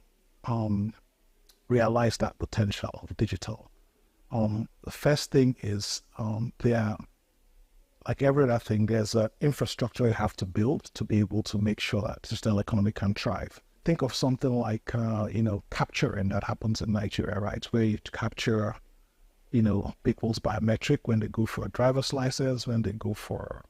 realize that potential of digital. The first thing is like every other thing, there's an infrastructure you have to build to be able to make sure that digital economy can thrive. Think of something like, capturing that happens in Nigeria, right? Where you capture, people's biometric when they go for a driver's license, when they go for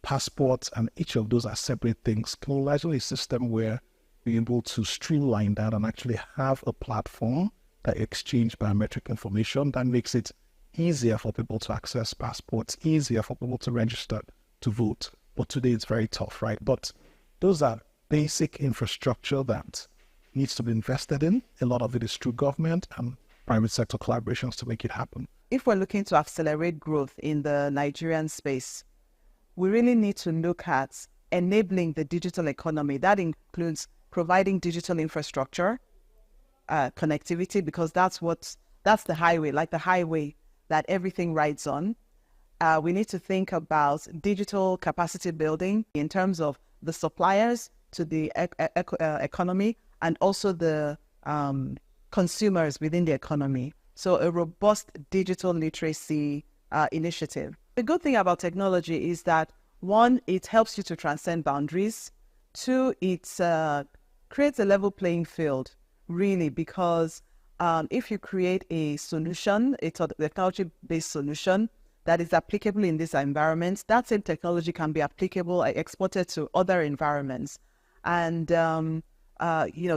passports, and each of those are separate things. Largely a system where you're able to streamline that and actually have a platform that exchange biometric information that makes it easier for people to access passports, easier for people to register to vote. But today it's very tough, right? But those are basic infrastructure that needs to be invested in. A lot of it is through government and private sector collaborations to make it happen.
If we're looking to accelerate growth in the Nigerian space, we really need to look at enabling the digital economy. That includes providing digital infrastructure, connectivity, because that's the highway, like the highway that everything rides on. We need to think about digital capacity building in terms of the suppliers to the economy and also the consumers within the economy. So a robust digital literacy initiative. The good thing about technology is that, one, it helps you to transcend boundaries. Two, it creates a level playing field, really, because if you create a solution, a technology-based solution that is applicable in this environment, that same technology can be applicable, exported to other environments. And,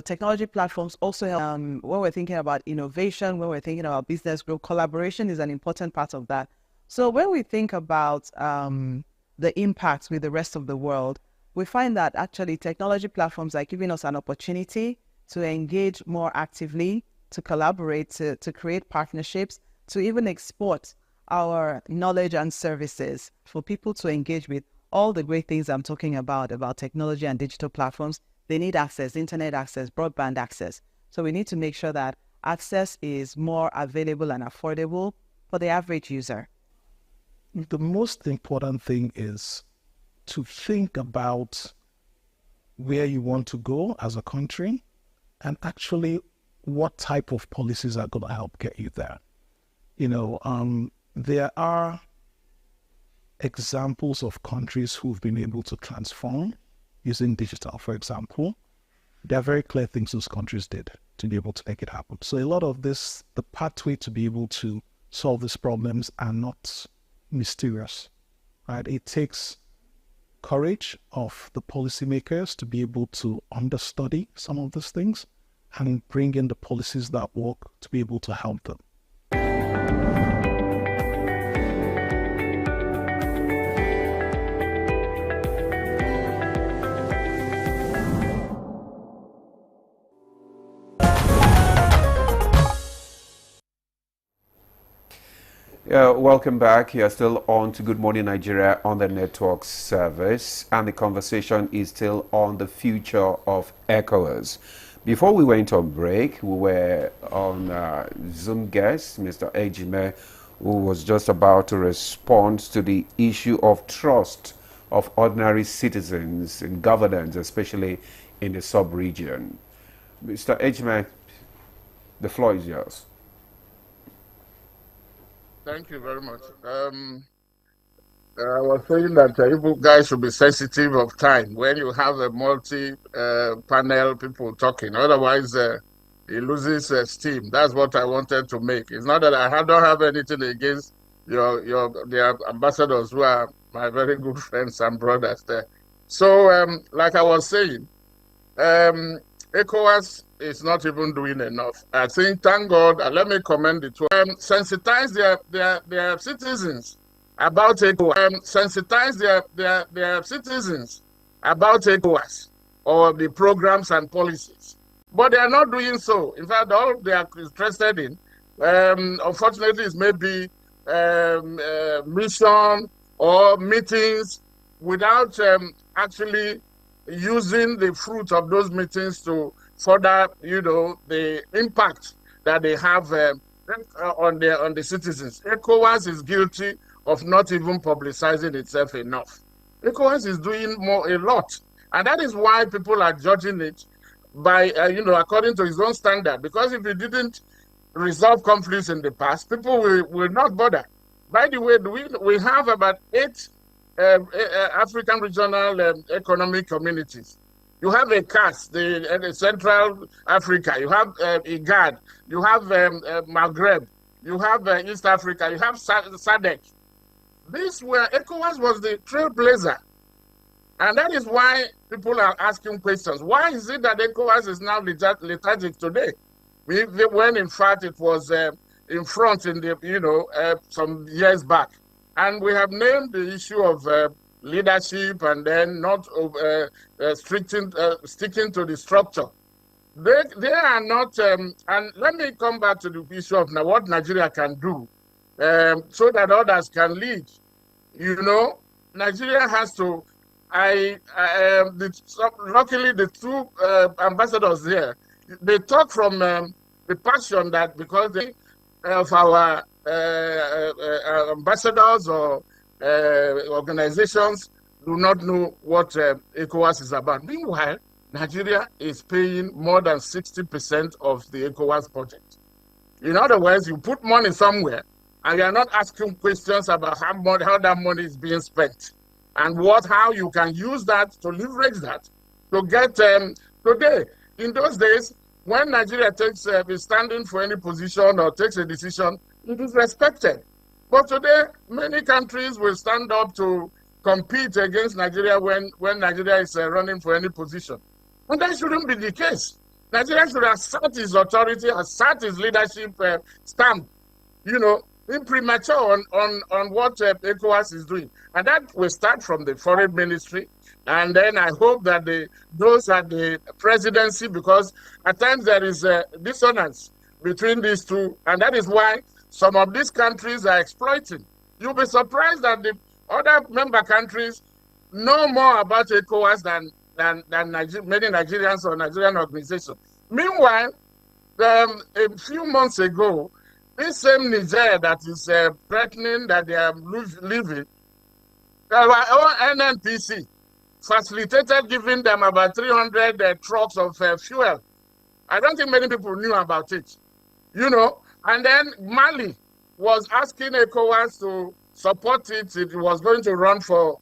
technology platforms also help when we're thinking about innovation, when we're thinking about business growth. Collaboration is an important part of that. So when we think about the impacts with the rest of the world, we find that actually technology platforms are giving us an opportunity to engage more actively, to collaborate, to create partnerships, to even export our knowledge and services for people to engage with. All the great things I'm talking about technology and digital platforms, they need access, internet access, broadband access. So we need to make sure that access is more available and affordable for the average user.
The most important thing is to think about where you want to go as a country and actually what type of policies are going to help get you there. There are examples of countries who've been able to transform using digital, for example. There are very clear things those countries did. to be able to make it happen. So a lot of this, the pathway to be able to solve these problems are not mysterious, right? It takes courage of the policymakers to be able to understudy some of these things and bring in the policies that work to be able to help them.
Welcome back. You're still on to Good Morning Nigeria on the network service, and the conversation is still on the future of ECOWAS. Before we went on break, we were on Zoom guest, Mr. Ejime, who was just about to respond to the issue of trust of ordinary citizens in governance, especially in the sub-region. Mr. Ejime, the floor is yours.
Thank you very much. I was saying that you guys should be sensitive of time when you have a multi-panel people talking. Otherwise, it loses steam. That's what I wanted to make. It's not that I don't have anything against the ambassadors who are my very good friends and brothers there. So, like I was saying, ECOWAS is not even doing enough. I think, thank God, let me commend it to sensitize their citizens about ECOWAS. Sensitize their citizens about ECOWAS or the programs and policies. But they are not doing so. In fact, all they are interested in, unfortunately, is maybe mission or meetings without actually using the fruit of those meetings to further, the impact that they have on the citizens. ECOWAS is guilty of not even publicizing itself enough. ECOWAS is doing a lot, and that is why people are judging it by, according to its own standard. Because if it didn't resolve conflicts in the past, people will not bother. By the way, we have about 8 African regional economic communities. You have ECAS, the Central Africa, you have IGAD, you have Maghreb, you have East Africa, you have SADC. ECOWAS was the trailblazer. And that is why people are asking questions. Why is it that ECOWAS is now lethargic today? When in fact it was in front in the, some years back. And we have named the issue of leadership and then not sticking to the structure. They are not, and let me come back to the issue of now what Nigeria can do so that others can lead. Nigeria has to, luckily the 2 ambassadors there, they talk from the passion that because of our ambassadors or organizations do not know what ECOWAS is about. Meanwhile, Nigeria is paying more than 60% of the ECOWAS budget. In other words, you put money somewhere and you're not asking questions about how that money is being spent and how you can use that to leverage that to get today. In those days, when Nigeria is standing for any position or takes a decision, it is respected. But today, many countries will stand up to compete against Nigeria when Nigeria is running for any position. And that shouldn't be the case. Nigeria should assert its authority, assert its leadership stamp, imprimatur on what ECOWAS is doing. And that will start from the foreign ministry. And then I hope that those at the presidency, because at times there is a dissonance between these two. And that is why some of these countries are exploiting. You'll be surprised that the other member countries know more about ECOWAS than many Nigerians or Nigerian organizations. Meanwhile, a few months ago, this same Niger that is threatening that they are leaving, our NNPC facilitated giving them about 300 trucks of fuel. I don't think many people knew about it, And then Mali was asking ECOWAS to support it. It was going to run for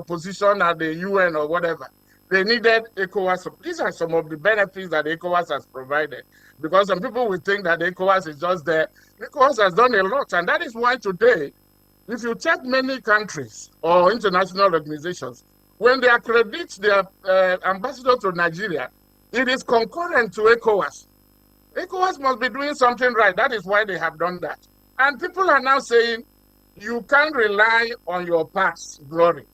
position at the UN or whatever. they needed ECOWAS. These are some of the benefits that ECOWAS has provided, because some people will think that ECOWAS is just there. ECOWAS has done a lot, and that is why today, if you check many countries or international organizations, when they accredit their ambassador to Nigeria, it is concurrent to ECOWAS. ECOWAS must be doing something right. That is why they have done that. And people are now saying, you can't rely on your past glory.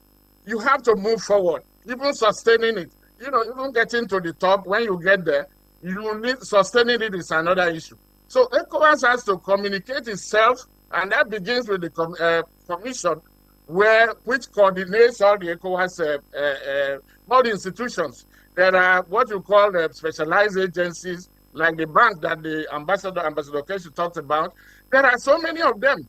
You have to move forward, even sustaining it. You know, even getting to the top, when you get there, you need sustaining it is another issue. So ECOWAS has to communicate itself, and that begins with the commission, which coordinates all the ECOWAS, all the institutions. There are what you call specialized agencies, like the bank that the Ambassador Keshi talked about. There are so many of them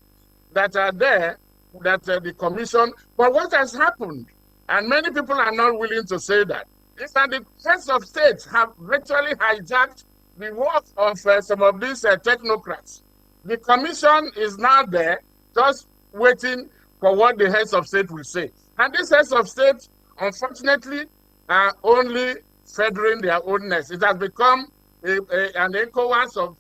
that are there, that the commission, but what has happened, and many people are not willing to say that, is that the heads of states have virtually hijacked the work of some of these technocrats. The commission is now there, just waiting for what the heads of state will say. And these heads of state, unfortunately, are only furthering their own nest. It has become an ECOWAS of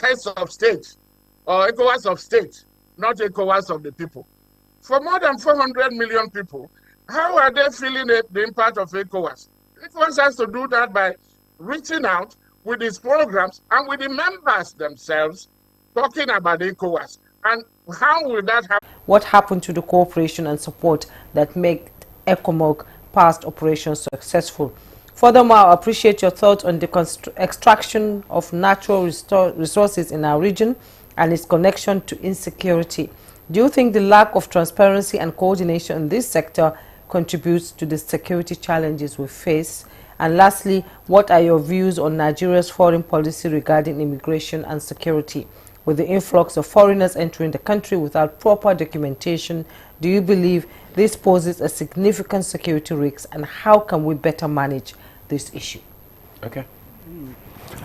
heads of state, or ECOWAS of state, not ECOWAS of the people. For more than 400 million people, how are they feeling the impact of ECOWAS? ECOWAS has to do that by reaching out with its programs and with the members themselves talking about ECOWAS. And how will that happen?
What happened to the cooperation and support that made ECOMOG past operations successful? Furthermore, I appreciate your thoughts on the extraction of natural resources in our region and its connection to insecurity. Do you think the lack of transparency and coordination in this sector contributes to the security challenges we face? And lastly, what are your views on Nigeria's foreign policy regarding immigration and security? With the influx of foreigners entering the country without proper documentation, do you believe this poses a significant security risk, and how can we better manage this issue?
Okay.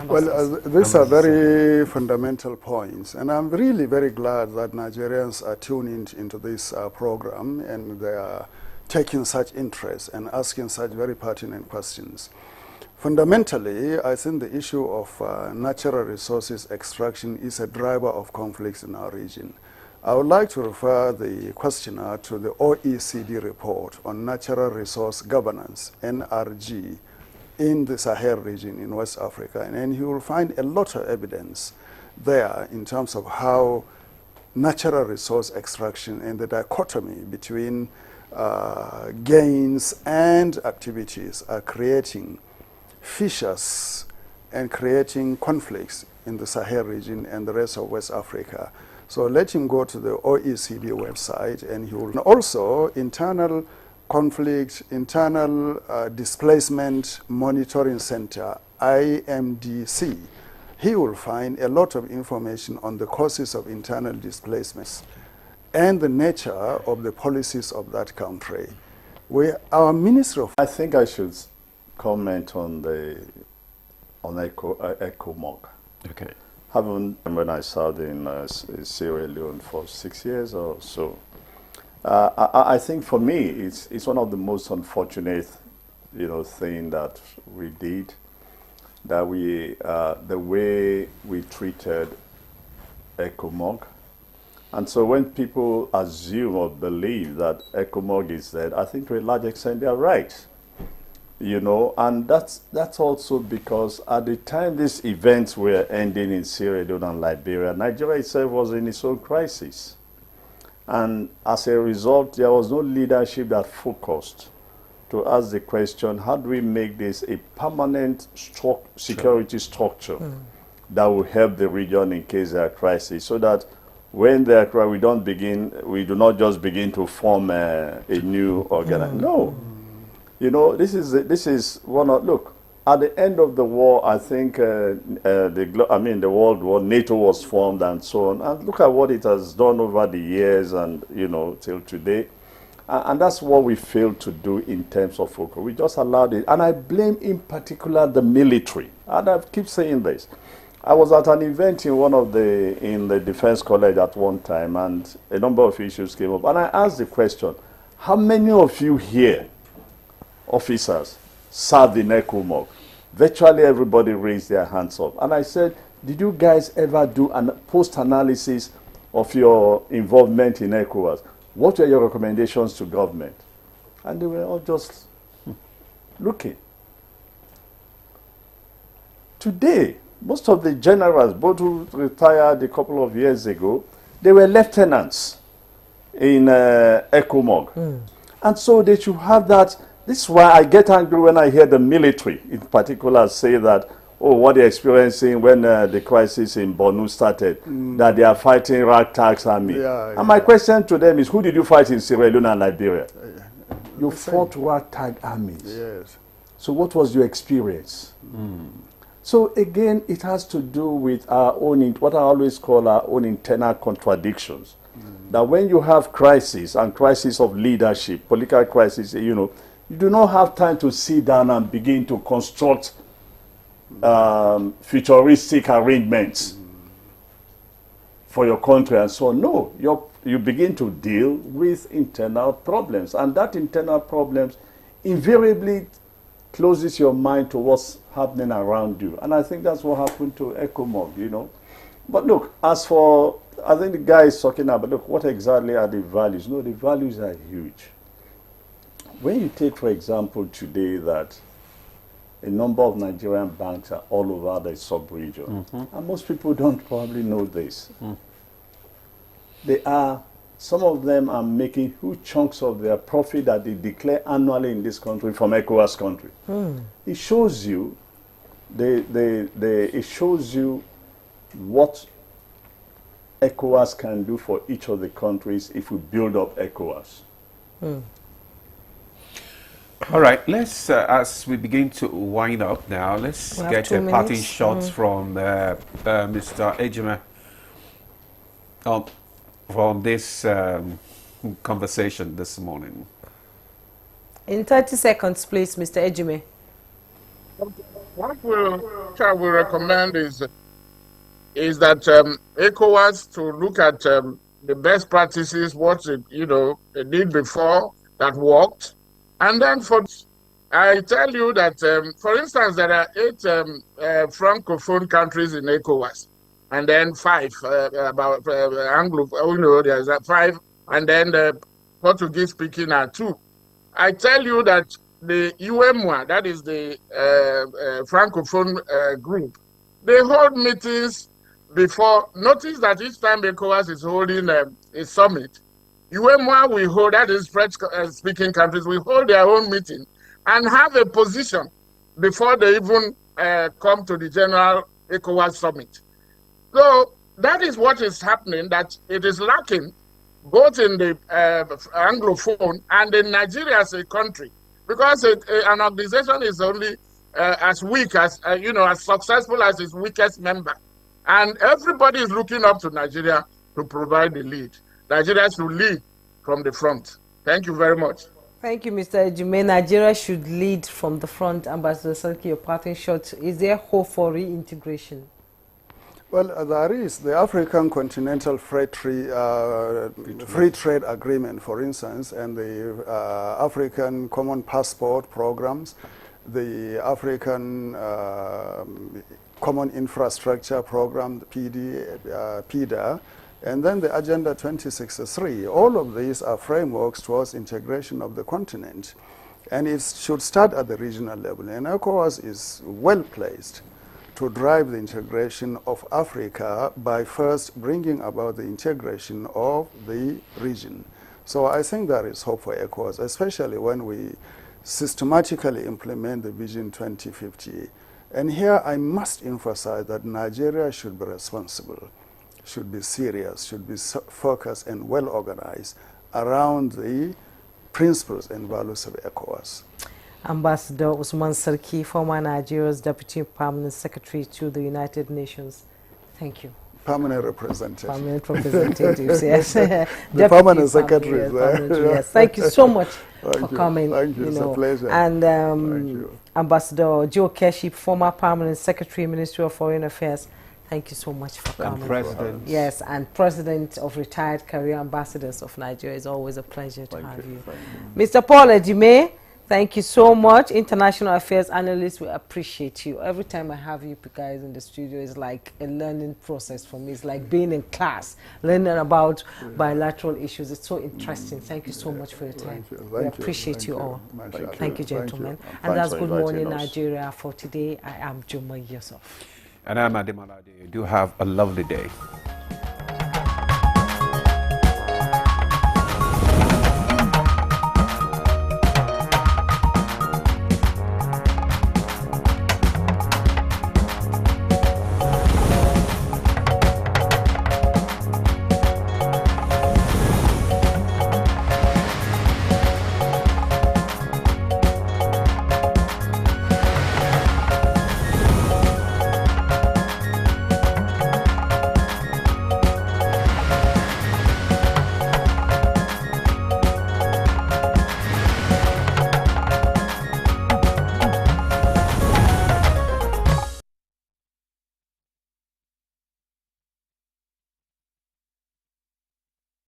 Well, these are very fundamental points, and I'm really very glad that Nigerians are tuning into this program, and they are taking such interest and asking such very pertinent questions. Fundamentally, I think the issue of natural resources extraction is a driver of conflicts in our region. I would like to refer the questioner to the OECD report on natural resource governance, NRG, in the Sahel region in West Africa, and he will find a lot of evidence there in terms of how natural resource extraction and the dichotomy between gains and activities are creating fissures and creating conflicts in the Sahel region and the rest of West Africa. So let him go to the OECD website, and he will also internal conflict, internal displacement monitoring center, IMDC. He will find a lot of information on the causes of internal displacements and the nature of the policies of that country. Our Ministry of...
I think I should comment on ECOMOG.
Okay.
When I served in Sierra Leone for 6 years or so, I think for me it's one of the most unfortunate, thing that we did, that the way we treated ECOMOG. And so when people assume or believe that ECOMOG is dead, I think to a large extent they are right. And that's also because at the time these events were ending in Sierra Leone and Liberia, Nigeria itself was in its own crisis. And as a result, there was no leadership that focused to ask the question, how do we make this a permanent security structure that will help the region in case there are crises, so that when there are crises, we do not just begin to form a new organization. No. This is one of, look, at the end of the war, I think the World War, NATO was formed and so on. And look at what it has done over the years and, till today. And that's what we failed to do in terms of focus. We just allowed it. And I blame in particular the military. And I keep saying this. I was at an event in the Defense College at one time, and a number of issues came up. And I asked the question, how many of you here, officers, served in ECOMOG, virtually everybody raised their hands up. And I said, did you guys ever do a post-analysis of your involvement in ECOWAS? What were your recommendations to government? And they were all just looking. Today, most of the generals, both who retired a couple of years ago, they were lieutenants in ECOMOG. And so they should have that. This is why I get angry when I hear the military in particular say that, oh, what they're experiencing when the crisis in Borno started, that they are fighting ragtag army. And my question to them is, who did you fight in Sierra Leone and Liberia? You fought ragtag armies.
Yes.
So what was your experience? So again, it has to do with our own, what I always call our own internal contradictions. That when you have crisis and crisis of leadership, political crisis, you know, you do not have time to sit down and begin to construct futuristic arrangements for your country and so on. No, you begin to deal with internal problems, and that internal problems invariably closes your mind to what's happening around you. And I think that's what happened to ECOMOG, you know. But look, as for, I think the guy is talking about, look, what exactly are the values? No, the values are huge. When you take, for example, today that a number of Nigerian banks are all over the sub-region, and most people don't probably know this. They are, some of them are making huge chunks of their profit that they declare annually in this country from ECOWAS country. It shows you, it shows you what ECOWAS can do for each of the countries if we build up ECOWAS.
All right, let's, as we begin to wind up now, let's get a parting shot from Mr. Ejime from this conversation this morning.
In 30 seconds, please, Mr. Ejime.
What we recommend is that ECOWAS to look at the best practices, what they did before that worked. And then I tell you that, for instance, there are 8 Francophone countries in ECOWAS, and then 5 about Anglo, there's 5, and then the Portuguese-speaking are 2. I tell you that the UEMOA, that is the Francophone group, they hold meetings before. Notice that each time ECOWAS is holding a summit, UEMOA we hold, that is French-speaking countries, we hold their own meeting and have a position before they even come to the general ECOWAS summit. So that is what is happening, that it is lacking both in the Anglophone and in Nigeria as a country, because an organization is only as weak as, as successful as its weakest member. And everybody is looking up to Nigeria to provide the lead. Nigeria should lead from the front. Thank you very much.
Thank you, Mr. Ejime. Nigeria should lead from the front. Ambassador Sarki, your parting shot. Is there hope for reintegration?
Well, there is. The African Continental Free Trade Agreement, for instance, and the African Common Passport programs, the African Common Infrastructure Program, the PIDA, and then the Agenda 2063. All of these are frameworks towards integration of the continent. And it should start at the regional level. And ECOWAS is well placed to drive the integration of Africa by first bringing about the integration of the region. So I think there is hope for ECOWAS, especially when we systematically implement the Vision 2050. And here I must emphasize that Nigeria should be responsible, should be serious, should be focused and well organized around the principles and values of ECOWAS.
Ambassador Usman Sarki, former Nigeria's Deputy Permanent Secretary to the United Nations. Thank you.
Permanent representative.
Permanent representatives, yes.
The permanent secretary.
Yes. Thank you so much for coming.
Thank you. It's a pleasure.
And Ambassador Joe Keshi, former Permanent Secretary, Ministry of Foreign Affairs. Thank you so much for coming.
President.
Yes, and President of Retired Career Ambassadors of Nigeria. It's always a pleasure to have you. Mr. Paul Ejime, Thank you so much, International Affairs Analyst. We appreciate you. Every time I have you guys in the studio, it's like a learning process for me. It's like being in class, learning about bilateral issues. It's so interesting. Thank you so much for your time. We appreciate you all. Thank you, gentlemen. And that's Good Morning Nigeria for today. I am Juma Yusuf.
And I'm Ademalade. Do have a lovely day.